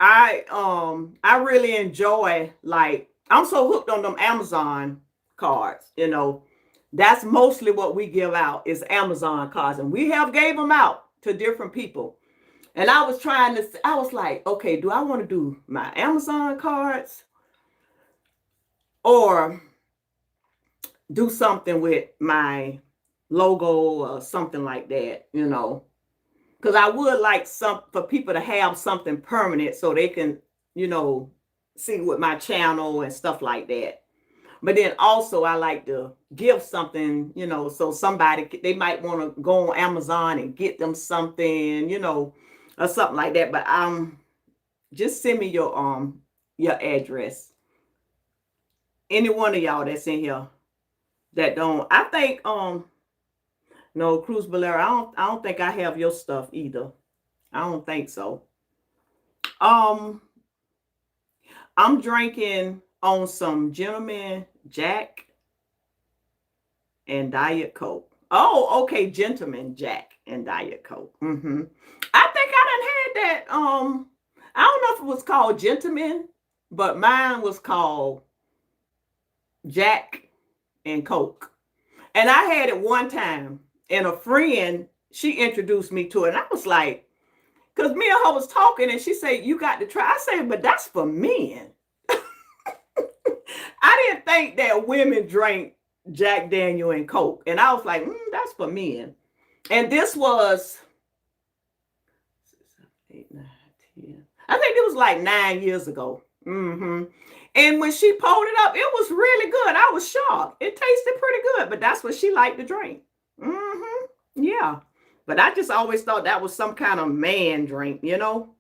A: I really enjoy, like, I'm so hooked on them Amazon cards, you know. That's mostly what we give out is Amazon cards, and we have gave them out to different people. And I was like, okay, do I want to do my Amazon cards or do something with my logo or something like that, you know? Because I would like some for people to have something permanent so they can, you know, see with my channel and stuff like that. But then also I like to give something, you know, so somebody they might want to go on Amazon and get them something, you know, or something like that. But just send me your address. Any one of y'all that's in here that don't, I think no, Cruz Bolero, I don't think I have your stuff either. I don't think so. Um I'm drinking on some Gentleman Jack and Diet Coke. Oh, okay, Gentleman Jack and Diet Coke. I think I done had that. I don't know if it was called Gentleman, but mine was called Jack and Coke. And I had it one time, and a friend, she introduced me to it. And I was like, because me and her was talking, and she said, you got to try. I said, but that's for men. I didn't think that women drank Jack Daniel and Coke. And I was like, that's for men. And this was, 8, 9, 10. I think it was like 9 years ago. And when she pulled it up, it was really good. I was shocked. It tasted pretty good, but that's what she liked to drink. Yeah. But I just always thought that was some kind of man drink, you know?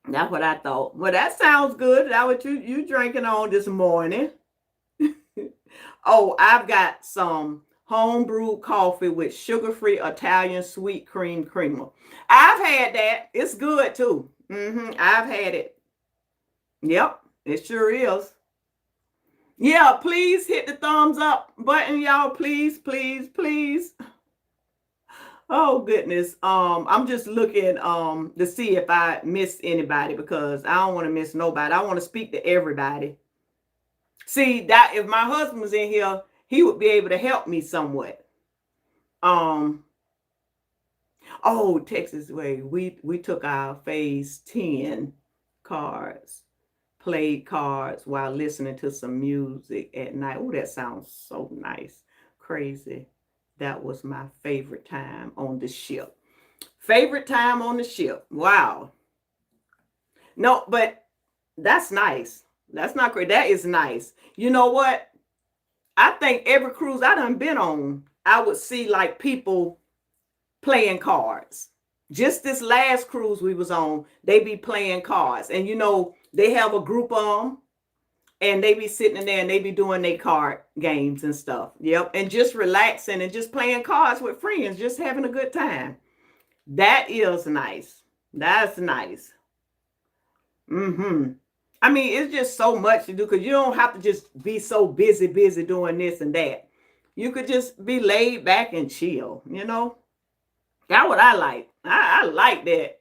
A: That's what I thought. Well, that sounds good. That what you drinking on this morning. Oh, I've got some homebrewed coffee with sugar-free Italian sweet cream creamer. I've had that. It's good too. I've had it. Yep, it sure is. Yeah, please hit the thumbs up button, y'all. Please, please, please. Oh goodness. I'm just looking to see if I missed anybody because I don't want to miss nobody. I want to speak to everybody. See, that if my husband was in here, he would be able to help me somewhat. Oh, Texas Way. We took our phase 10 cards, played cards while listening to some music at night. Oh, that sounds so nice. Crazy. That was my favorite time on the ship. Favorite time on the ship. Wow. No, but that's nice. That's not great. That is nice. You know what? I think every cruise I done been on, I would see like people playing cards. Just this last cruise we was on, they be playing cards. And you know, they have a group of them. And they be sitting in there and they be doing their card games and stuff. Yep. And just relaxing and just playing cards with friends, just having a good time. That is nice. That's nice. I mean, it's just so much to do because you don't have to just be so busy doing this and that. You could just be laid back and chill, you know? That's what I like. I like that.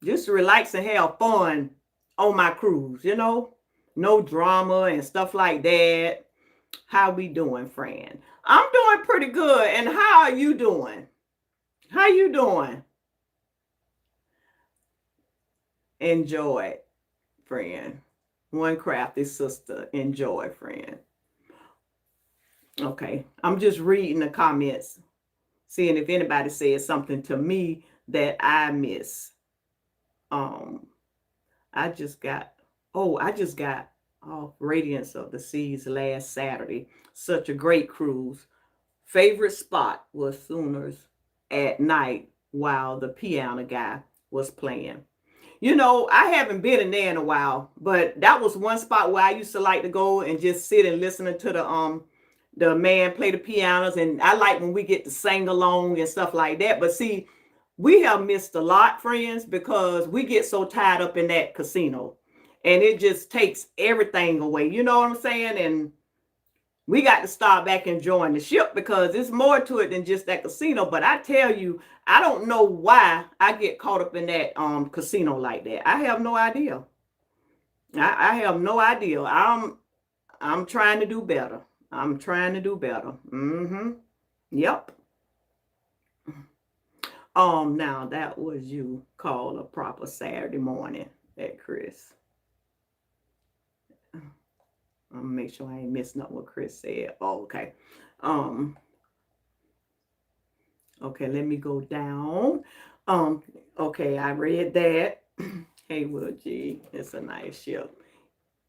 A: Just relax and have fun on my cruise, you know? No drama and stuff like that. How we doing, friend? I'm doing pretty good. And how are you doing? How you doing? Enjoy, friend. One crafty sister. Enjoy, friend. Okay. I'm just reading the comments, seeing if anybody says something to me that I miss. I just got Radiance of the Seas last Saturday. Such a great cruise. Favorite spot was Sooners at night while the piano guy was playing. You know, I haven't been in there in a while, but that was one spot where I used to like to go and just sit and listen to the man play the pianos. And I like when we get to sing along and stuff like that. But see, we have missed a lot, friends, because we get so tied up in that casino and it just takes everything away. You know what I'm saying? And We got to start back enjoying the ship because there's more to it than just that casino. But I tell you, I don't know why I get caught up in that casino like that. I have no idea. I have no idea. I'm trying to do better. I'm trying to do better. Yep. Now that was you call a proper Saturday morning at Chris. I'm gonna make sure I ain't missing up what Chris said. Oh, okay. Okay, let me go down. Okay, I read that. Hey, Will G, it's a nice ship.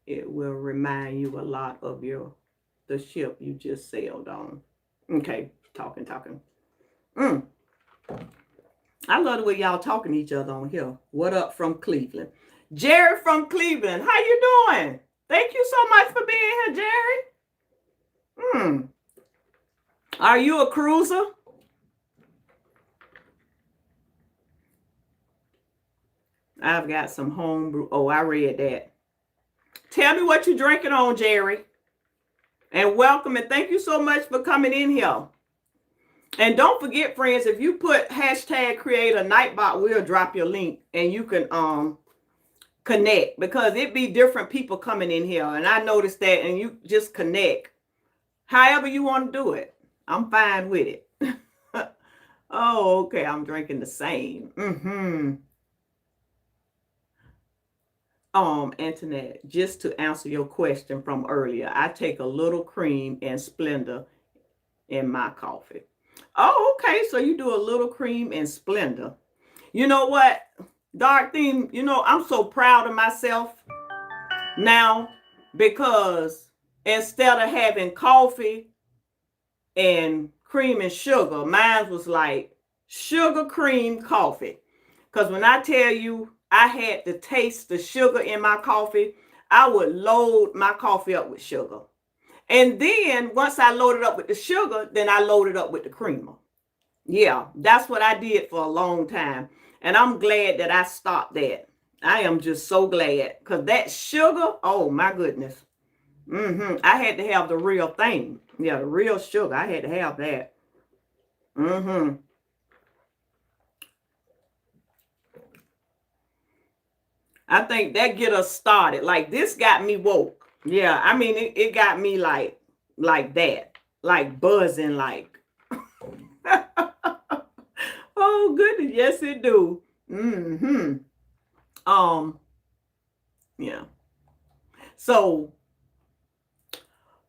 A: It will remind you a lot of the ship you just sailed on. Okay, talking. I love the way y'all talking to each other on here. What up from Cleveland? Jerry from Cleveland, how you doing? Thank you so much for being here, Jerry. Are you a cruiser? I've got some homebrew. Oh, I read that. Tell me what you're drinking on, Jerry. And welcome, and thank you so much for coming in here. And don't forget, friends, if you put hashtag create a nightbot, we'll drop your link and you can connect, because it be different people coming in here. And I noticed that, and you just connect however you want to do it. I'm fine with it. Oh, okay. I'm drinking the same. Antoinette, just to answer your question from earlier, I take a little cream and Splenda in my coffee. Oh, okay. So you do a little cream and Splenda. You know what, Dark Theme, I'm so proud of myself now, because instead of having coffee and cream and sugar, mine was like sugar, cream, coffee. Because when I tell you I had to taste the sugar in my coffee, I would load my coffee up with sugar. And then once I loaded up with the sugar, then I loaded up with the creamer. Yeah, that's what I did for a long time. And I'm glad that I stopped that. I am just so glad, because that sugar, oh my goodness. I had to have the real thing. Yeah, the real sugar. I had to have that. I think that get us started. Like, this got me woke. Yeah, I mean, it got me like that. Like buzzing, like. Oh, goodness. Yes, it do. Yeah. So,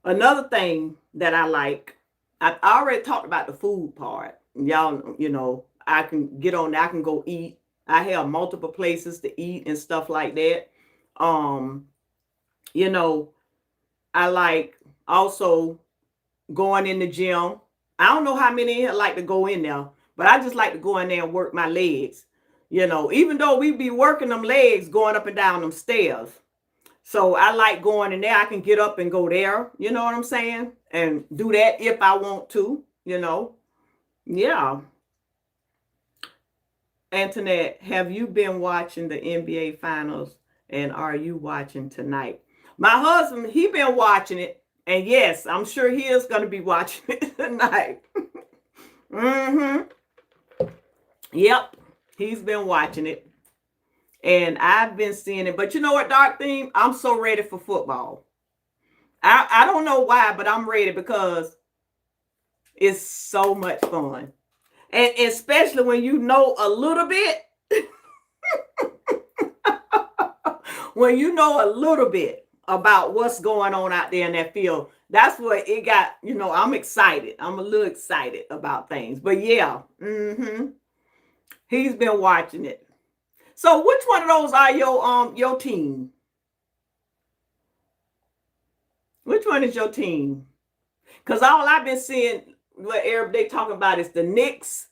A: another thing that I like, I already talked about the food part. Y'all, I can get on there. I can go eat. I have multiple places to eat and stuff like that. I like also going in the gym. I don't know how many here like to go in there, but I just like to go in there and work my legs. Even though we be working them legs going up and down them stairs. So I like going in there. I can get up and go there. You know what I'm saying? And do that if I want to, Yeah. Antoinette, have you been watching the NBA finals, and are you watching tonight? My husband, he been watching it. And yes, I'm sure he is going to be watching it tonight. Yep. He's been watching it. And I've been seeing it. But you know what, Dark Theme? I'm so ready for football. I don't know why, but I'm ready, because it's so much fun. And especially when you know a little bit. When you know a little bit about what's going on out there in that field, that's what it got. I'm excited. I'm a little excited about things. But yeah, he's been watching it. So which one of those are your team? Which one is your team? Because all I've been seeing, what they talking about, is the Knicks.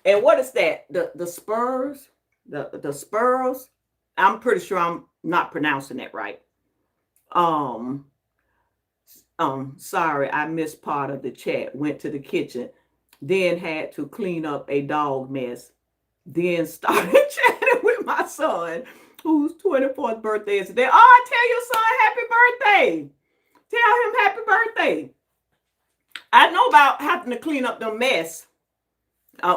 A: And what is that? The Spurs? The Spurs? I'm pretty sure I'm not pronouncing that right. Sorry, I missed part of the chat. Went to the kitchen, then had to clean up a dog mess. Then started chatting with my son, whose 24th birthday is today. Oh, I tell your son happy birthday. Tell him happy birthday. I know about having to clean up the mess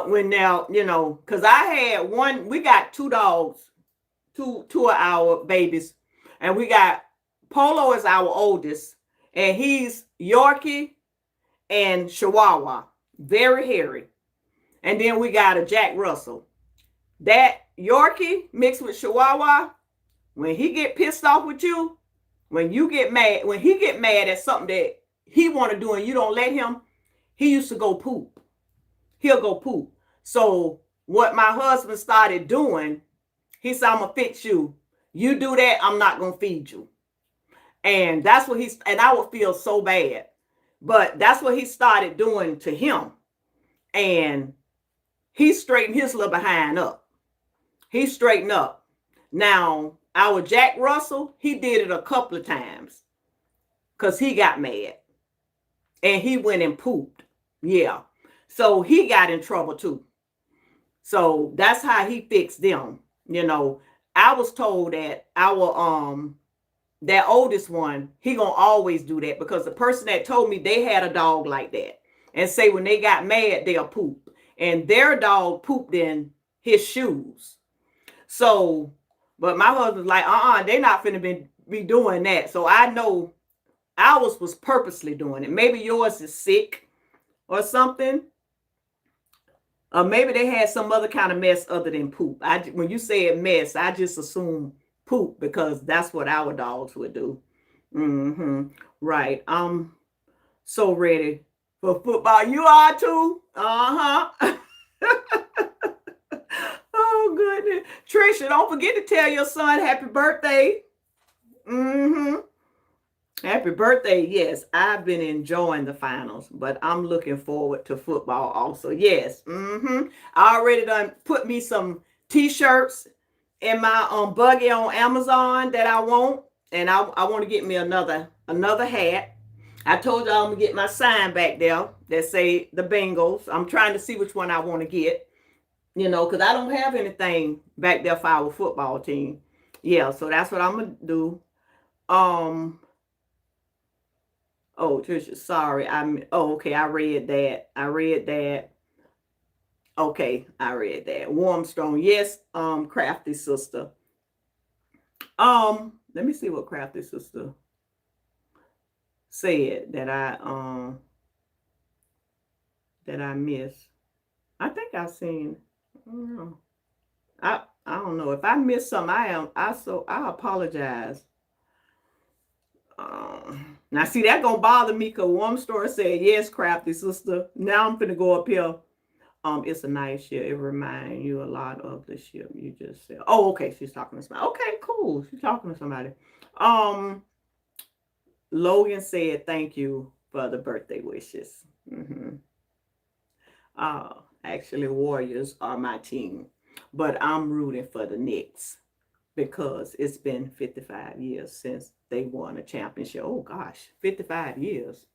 A: when now, because I had one, we got two dogs, two of our babies, and we got Polo is our oldest, and he's Yorkie and Chihuahua, very hairy. And then we got a Jack Russell. That Yorkie mixed with Chihuahua, when he get pissed off with you, when you get mad, when he get mad at something that he want to do and you don't let him, he used to go poop. He'll go poop. So what my husband started doing, he said, I'm going to fix you. You do that, I'm not going to feed you. And that's what and I would feel so bad. But that's what he started doing to him. And he straightened his little behind up. He straightened up. Now, our Jack Russell, he did it a couple of times because he got mad. And he went and pooped. Yeah. So he got in trouble too. So that's how he fixed them. I was told that that oldest one, he gonna always do that because the person that told me they had a dog like that and say when they got mad, they'll poop. And their dog pooped in his shoes. So, but my husband's like, they're not finna be doing that. So I know ours was purposely doing it. Maybe yours is sick or something. Or maybe they had some other kind of mess other than poop. When you said mess, I just assume poop because that's what our dogs would do. Right. I'm so ready for football. You are too? Uh-huh. Oh, goodness. Trisha, don't forget to tell your son happy birthday. Happy birthday. Yes, I've been enjoying the finals, but I'm looking forward to football also. Yes. I already done put me some t-shirts in my buggy on Amazon that I want. And I want to get me another hat. I told y'all I'm going to get my sign back there that say the Bengals. I'm trying to see which one I want to get, because I don't have anything back there for our football team. Yeah, so that's what I'm going to do. Oh, Trisha, sorry. Okay, I read that. Okay, I read that. Warm Strong. Yes, Crafty Sister. Let me see what Crafty Sister said that I missed. I think I've seen. I don't know. I don't know. If I missed something, I apologize. Now see that gonna bother me because Warm Store said yes, Crafty Sister. Now I'm finna go up here. It's a nice ship. It reminds you a lot of the ship you just said. Oh, okay. She's talking to somebody. Okay, cool. She's talking to somebody. Logan said thank you for the birthday wishes. Actually, Warriors are my team, but I'm rooting for the Knicks because it's been 55 years since they won a championship. Oh gosh, 55 years.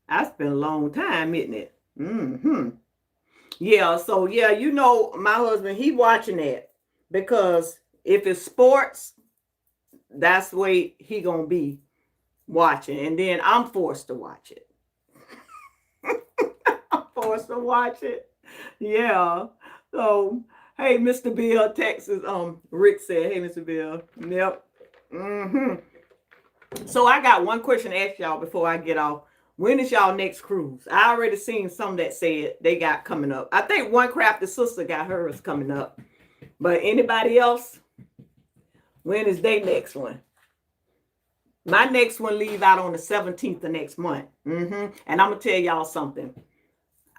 A: That's been a long time, isn't it? Yeah, so yeah, my husband, he watching that because if it's sports, that's the way he gonna be watching, and then I'm forced to watch it. I'm forced to watch it. Yeah. So hey, Mr. Bill, Texas. Rick said, hey, Mr. Bill. Yep. So I got one question to ask y'all before I get off. When is y'all next cruise? I already seen some that said they got coming up. I think one Crafty Sister got hers coming up. But anybody else? When is their next one? My next one leave out on the 17th of next month. And I'm going to tell y'all something.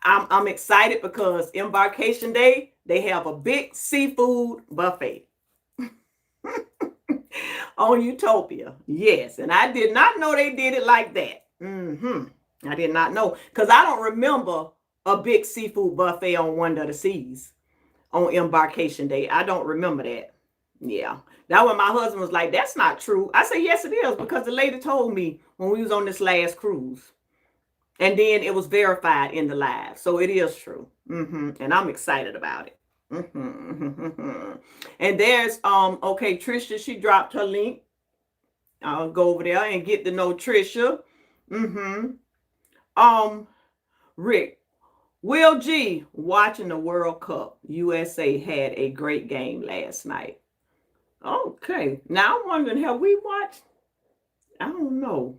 A: I'm excited because Embarkation Day, they have a big seafood buffet on Utopia. Yes, and I did not know they did it like that. I did not know because I don't remember a big seafood buffet on Wonder of the Seas on Embarkation Day. I don't remember that. Yeah, that when my husband was like, that's not true. I said, yes, it is, because the lady told me when we was on this last cruise. And then it was verified in the live. So it is true. And I'm excited about it. And there's, okay, Trisha, she dropped her link. I'll go over there and get to know Trisha. Um, Rick, Will G, watching the World Cup. USA had a great game last night. Okay. Now I'm wondering, have we watched? I don't know.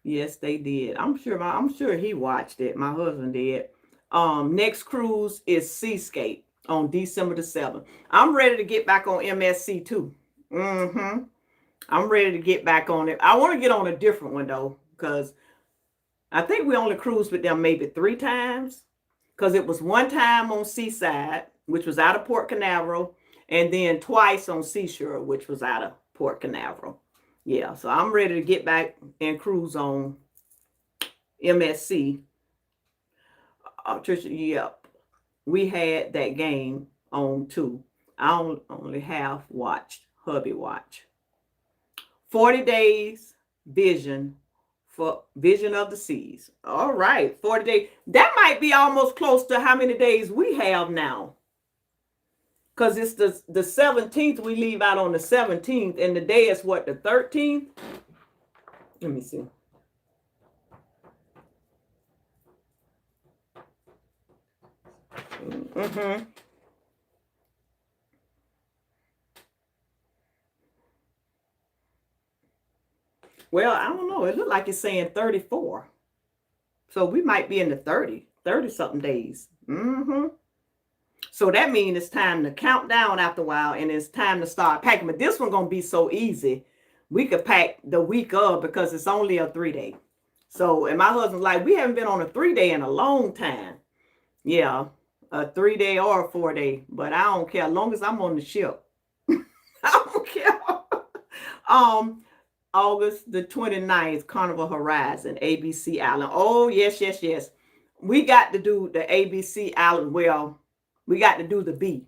A: Yes, they did. I'm sure he watched it. My husband did. Next cruise is Seascape on December the 7th. I'm ready to get back on MSC too. I'm ready to get back on it. I want to get on a different one though, because I think we only cruised with them maybe 3 times. Because it was one time on Seaside, which was out of Port Canaveral, and then twice on Seashore, which was out of Port Canaveral. Yeah, so I'm ready to get back and cruise on MSC. Trisha, yep. We had that game on too. I only half watched Hubby Watch. 40 Days Vision for Vision of the Seas. All right, 40 days. That might be almost close to how many days we have now. Because it's the 17th, we leave out on the 17th, and the day is what, the 13th? Let me see. Well, I don't know. It looked like it's saying 34. So we might be in the 30 something days. So that means it's time to count down after a while, and it's time to start packing. But this one going to be so easy. We could pack the week of because it's only a 3-day. So, and my husband's like, we haven't been on a 3-day in a long time. Yeah, a 3-day or a 4-day. But I don't care as long as I'm on the ship. I don't care. August the 29th, Carnival Horizon, ABC Island. Oh, yes. We got to do the ABC Island. Well, we got to do the B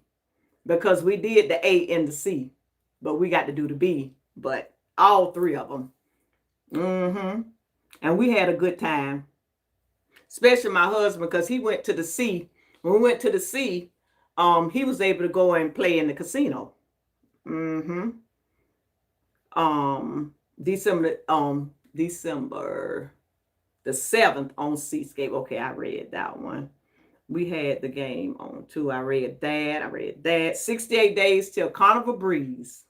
A: because we did the A and the C, but we got to do the B, but all 3 of them. And we had a good time, especially my husband, because he went to the sea. When we went to the sea, he was able to go and play in the casino. December the 7th on Seascape. Okay, I read that one. We had the game on too. I read that. 68 days till Carnival Breeze.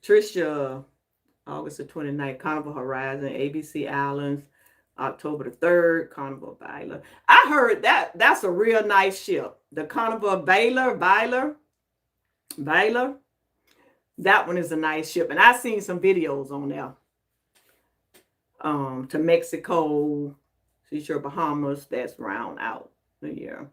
A: Trisha, August the 29th, Carnival Horizon, ABC Islands, October the 3rd, Carnival Baylor. I heard that's a real nice ship. The Carnival Baylor. That one is a nice ship. And I've seen some videos on there. To Mexico, Seashore, Bahamas, that's round out the year.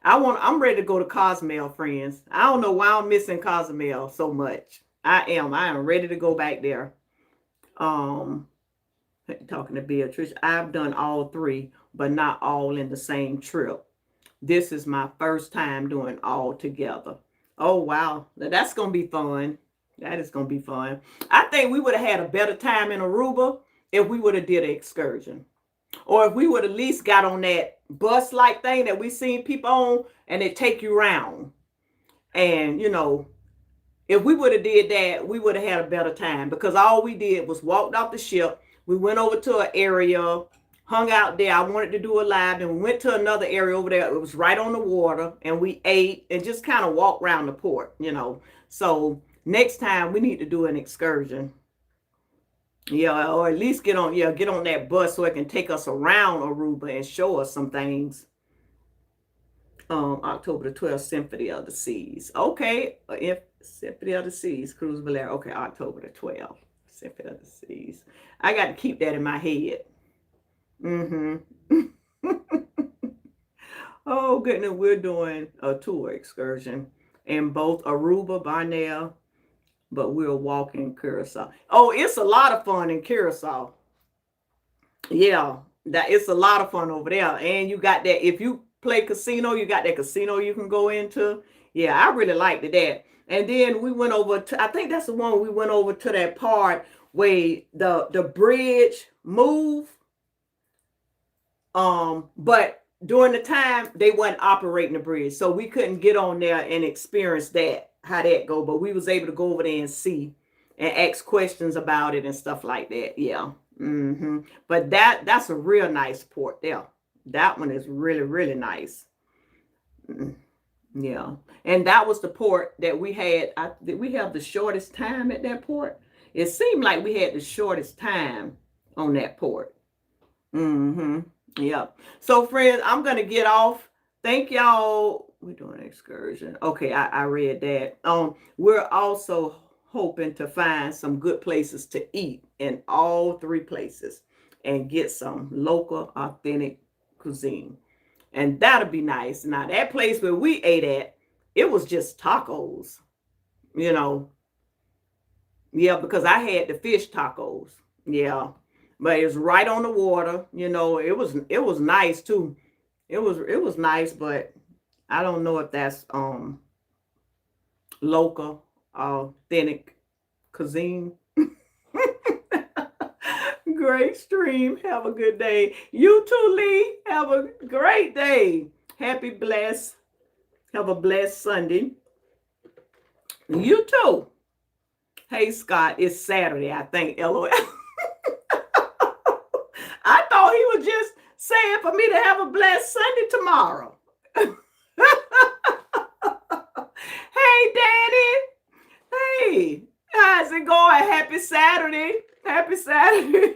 A: I'm ready to go to Cozumel, friends. I don't know why I'm missing Cozumel so much. I am ready to go back there. Talking to Beatrice, I've done all 3, but not all in the same trip. This is my first time doing all together. Oh, wow. That's going to be fun. That is going to be fun. I think we would have had a better time in Aruba if we would have did an excursion. Or if we would at least got on that bus-like thing that we seen people on, and they take you around. And, if we would have did that, we would have had a better time. Because all we did was walked off the ship. We went over to an area, hung out there. I wanted to do a live. And we went to another area over there. It was right on the water. And we ate and just kind of walked around the port, So next time we need to do an excursion. Yeah, or at least get on that bus so it can take us around Aruba and show us some things. October the 12th, Symphony of the Seas. Okay, if Symphony of the Seas, Cruise Valera. Okay, October the 12th, Symphony of the Seas. I got to keep that in my head. Oh, goodness, we're doing a tour excursion in both Aruba, Barnea, but we'll walk in Curacao. Oh, it's a lot of fun in Curacao. Yeah, it's a lot of fun over there. And you got that, if you play casino, you got that casino you can go into. Yeah, I really liked that. And then we went over to, I think that's the one we went over to that part where the bridge moved. But during the time, they weren't operating the bridge. So we couldn't get on there and experience that, how that go, but we was able to go over there and see and ask questions about it and stuff like that. Yeah. But that's a real nice port there. That one is really, really nice. Yeah. And that was the port that we had. Did we have the shortest time at that port? It seemed like we had the shortest time on that port. Yep. So, friends, I'm going to get off. Thank y'all. We're doing an excursion. Okay, I read that. We're also hoping to find some good places to eat in all three places and get some local, authentic cuisine. And that'll be nice. Now, that place where we ate at, it was just tacos, you know. Yeah, because I had the fish tacos. Yeah. But it's right on the water. You know, it was nice too. It was nice, but I don't know if that's local, authentic cuisine. Great stream. Have a good day. You too, Lee. Have a great day. Happy blessed. Have a blessed Sunday. You too. Hey, Scott, it's Saturday, I think, LOL. I thought he was just saying for me to have a blessed Sunday tomorrow. Hey, Danny. Hey, how's it going? Happy Saturday. Happy Saturday.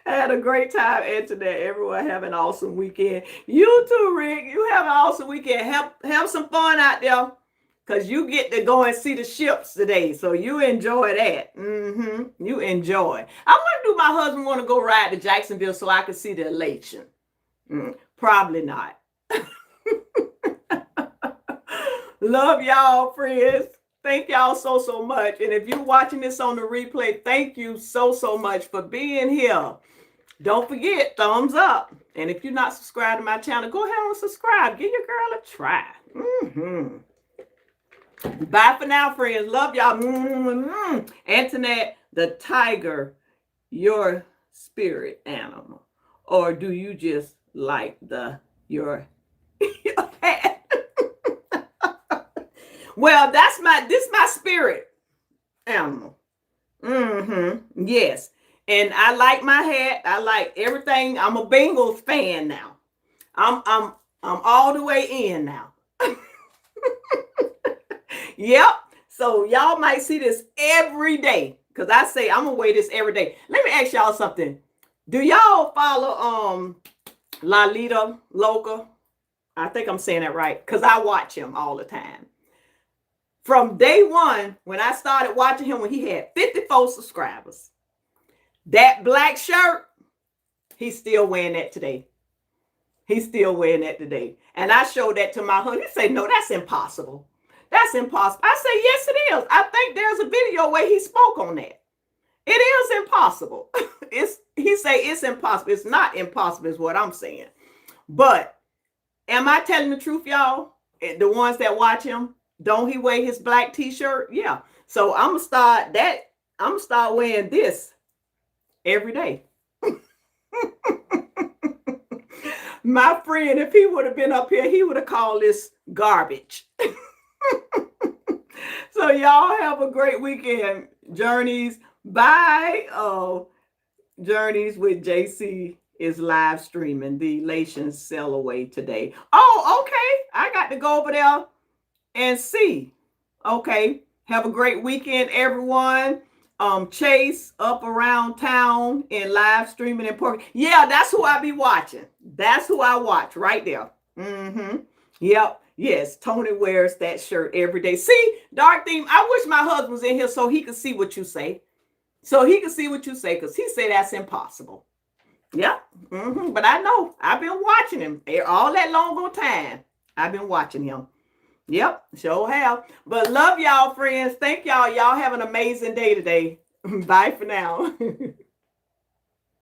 A: I had a great time, Internet. Everyone have an awesome weekend. You too, Rick. You have an awesome weekend. Have some fun out there. Because you get to go and see the ships today. So you enjoy that. You enjoy. I wonder, do my husband want to go ride to Jacksonville so I can see the elation? Probably not. Love y'all, friends. Thank y'all so much. And if you're watching this on the replay, thank you so much for being here. Don't forget, thumbs up. And if you're not subscribed to my channel, go ahead and subscribe. Give your girl a try. Bye for now, friends. Love y'all. Antoinette, the tiger, your spirit animal, or do you just like your hat? Well, this my spirit animal. Yes, and I like my hat. I like everything. I'm a Bengals fan now. I'm all the way in now. Yep. So y'all might see this every day because I say I'm gonna wear this every day. Let me ask y'all something. Do y'all follow Lalita Loca? I think I'm saying that right because I watch him all the time. From day one, when I started watching him, when he had 54 subscribers, that black shirt, he's still wearing that today. He's still wearing that today. And I showed that to my husband. He said, no, that's impossible. That's impossible. I say, yes, it is. I think there's a video where he spoke on that. It is impossible. He say it's impossible. It's not impossible is what I'm saying. But am I telling the truth, y'all? The ones that watch him, don't he wear his black t-shirt? Yeah. So I'm gonna start wearing this every day. My friend, if he would have been up here, he would have called this garbage. So y'all have a great weekend. Journeys. Bye. Oh, Journeys with JC is live streaming. The elation sell away today. Oh, okay. I got to go over there and see. Okay. Have a great weekend, everyone. Chase up around town and live streaming in Portland. Yeah, that's who I be watching. That's who I watch right there. Yep. Yes, Tony wears that shirt every day. See, Dark Theme, I wish my husband was in here so he could see what you say. So he could see what you say because he said that's impossible. Yep. But I know. I've been watching him all that long ago time. I've been watching him. Yep, sure have. But love y'all, friends. Thank y'all. Y'all have an amazing day today. Bye for now.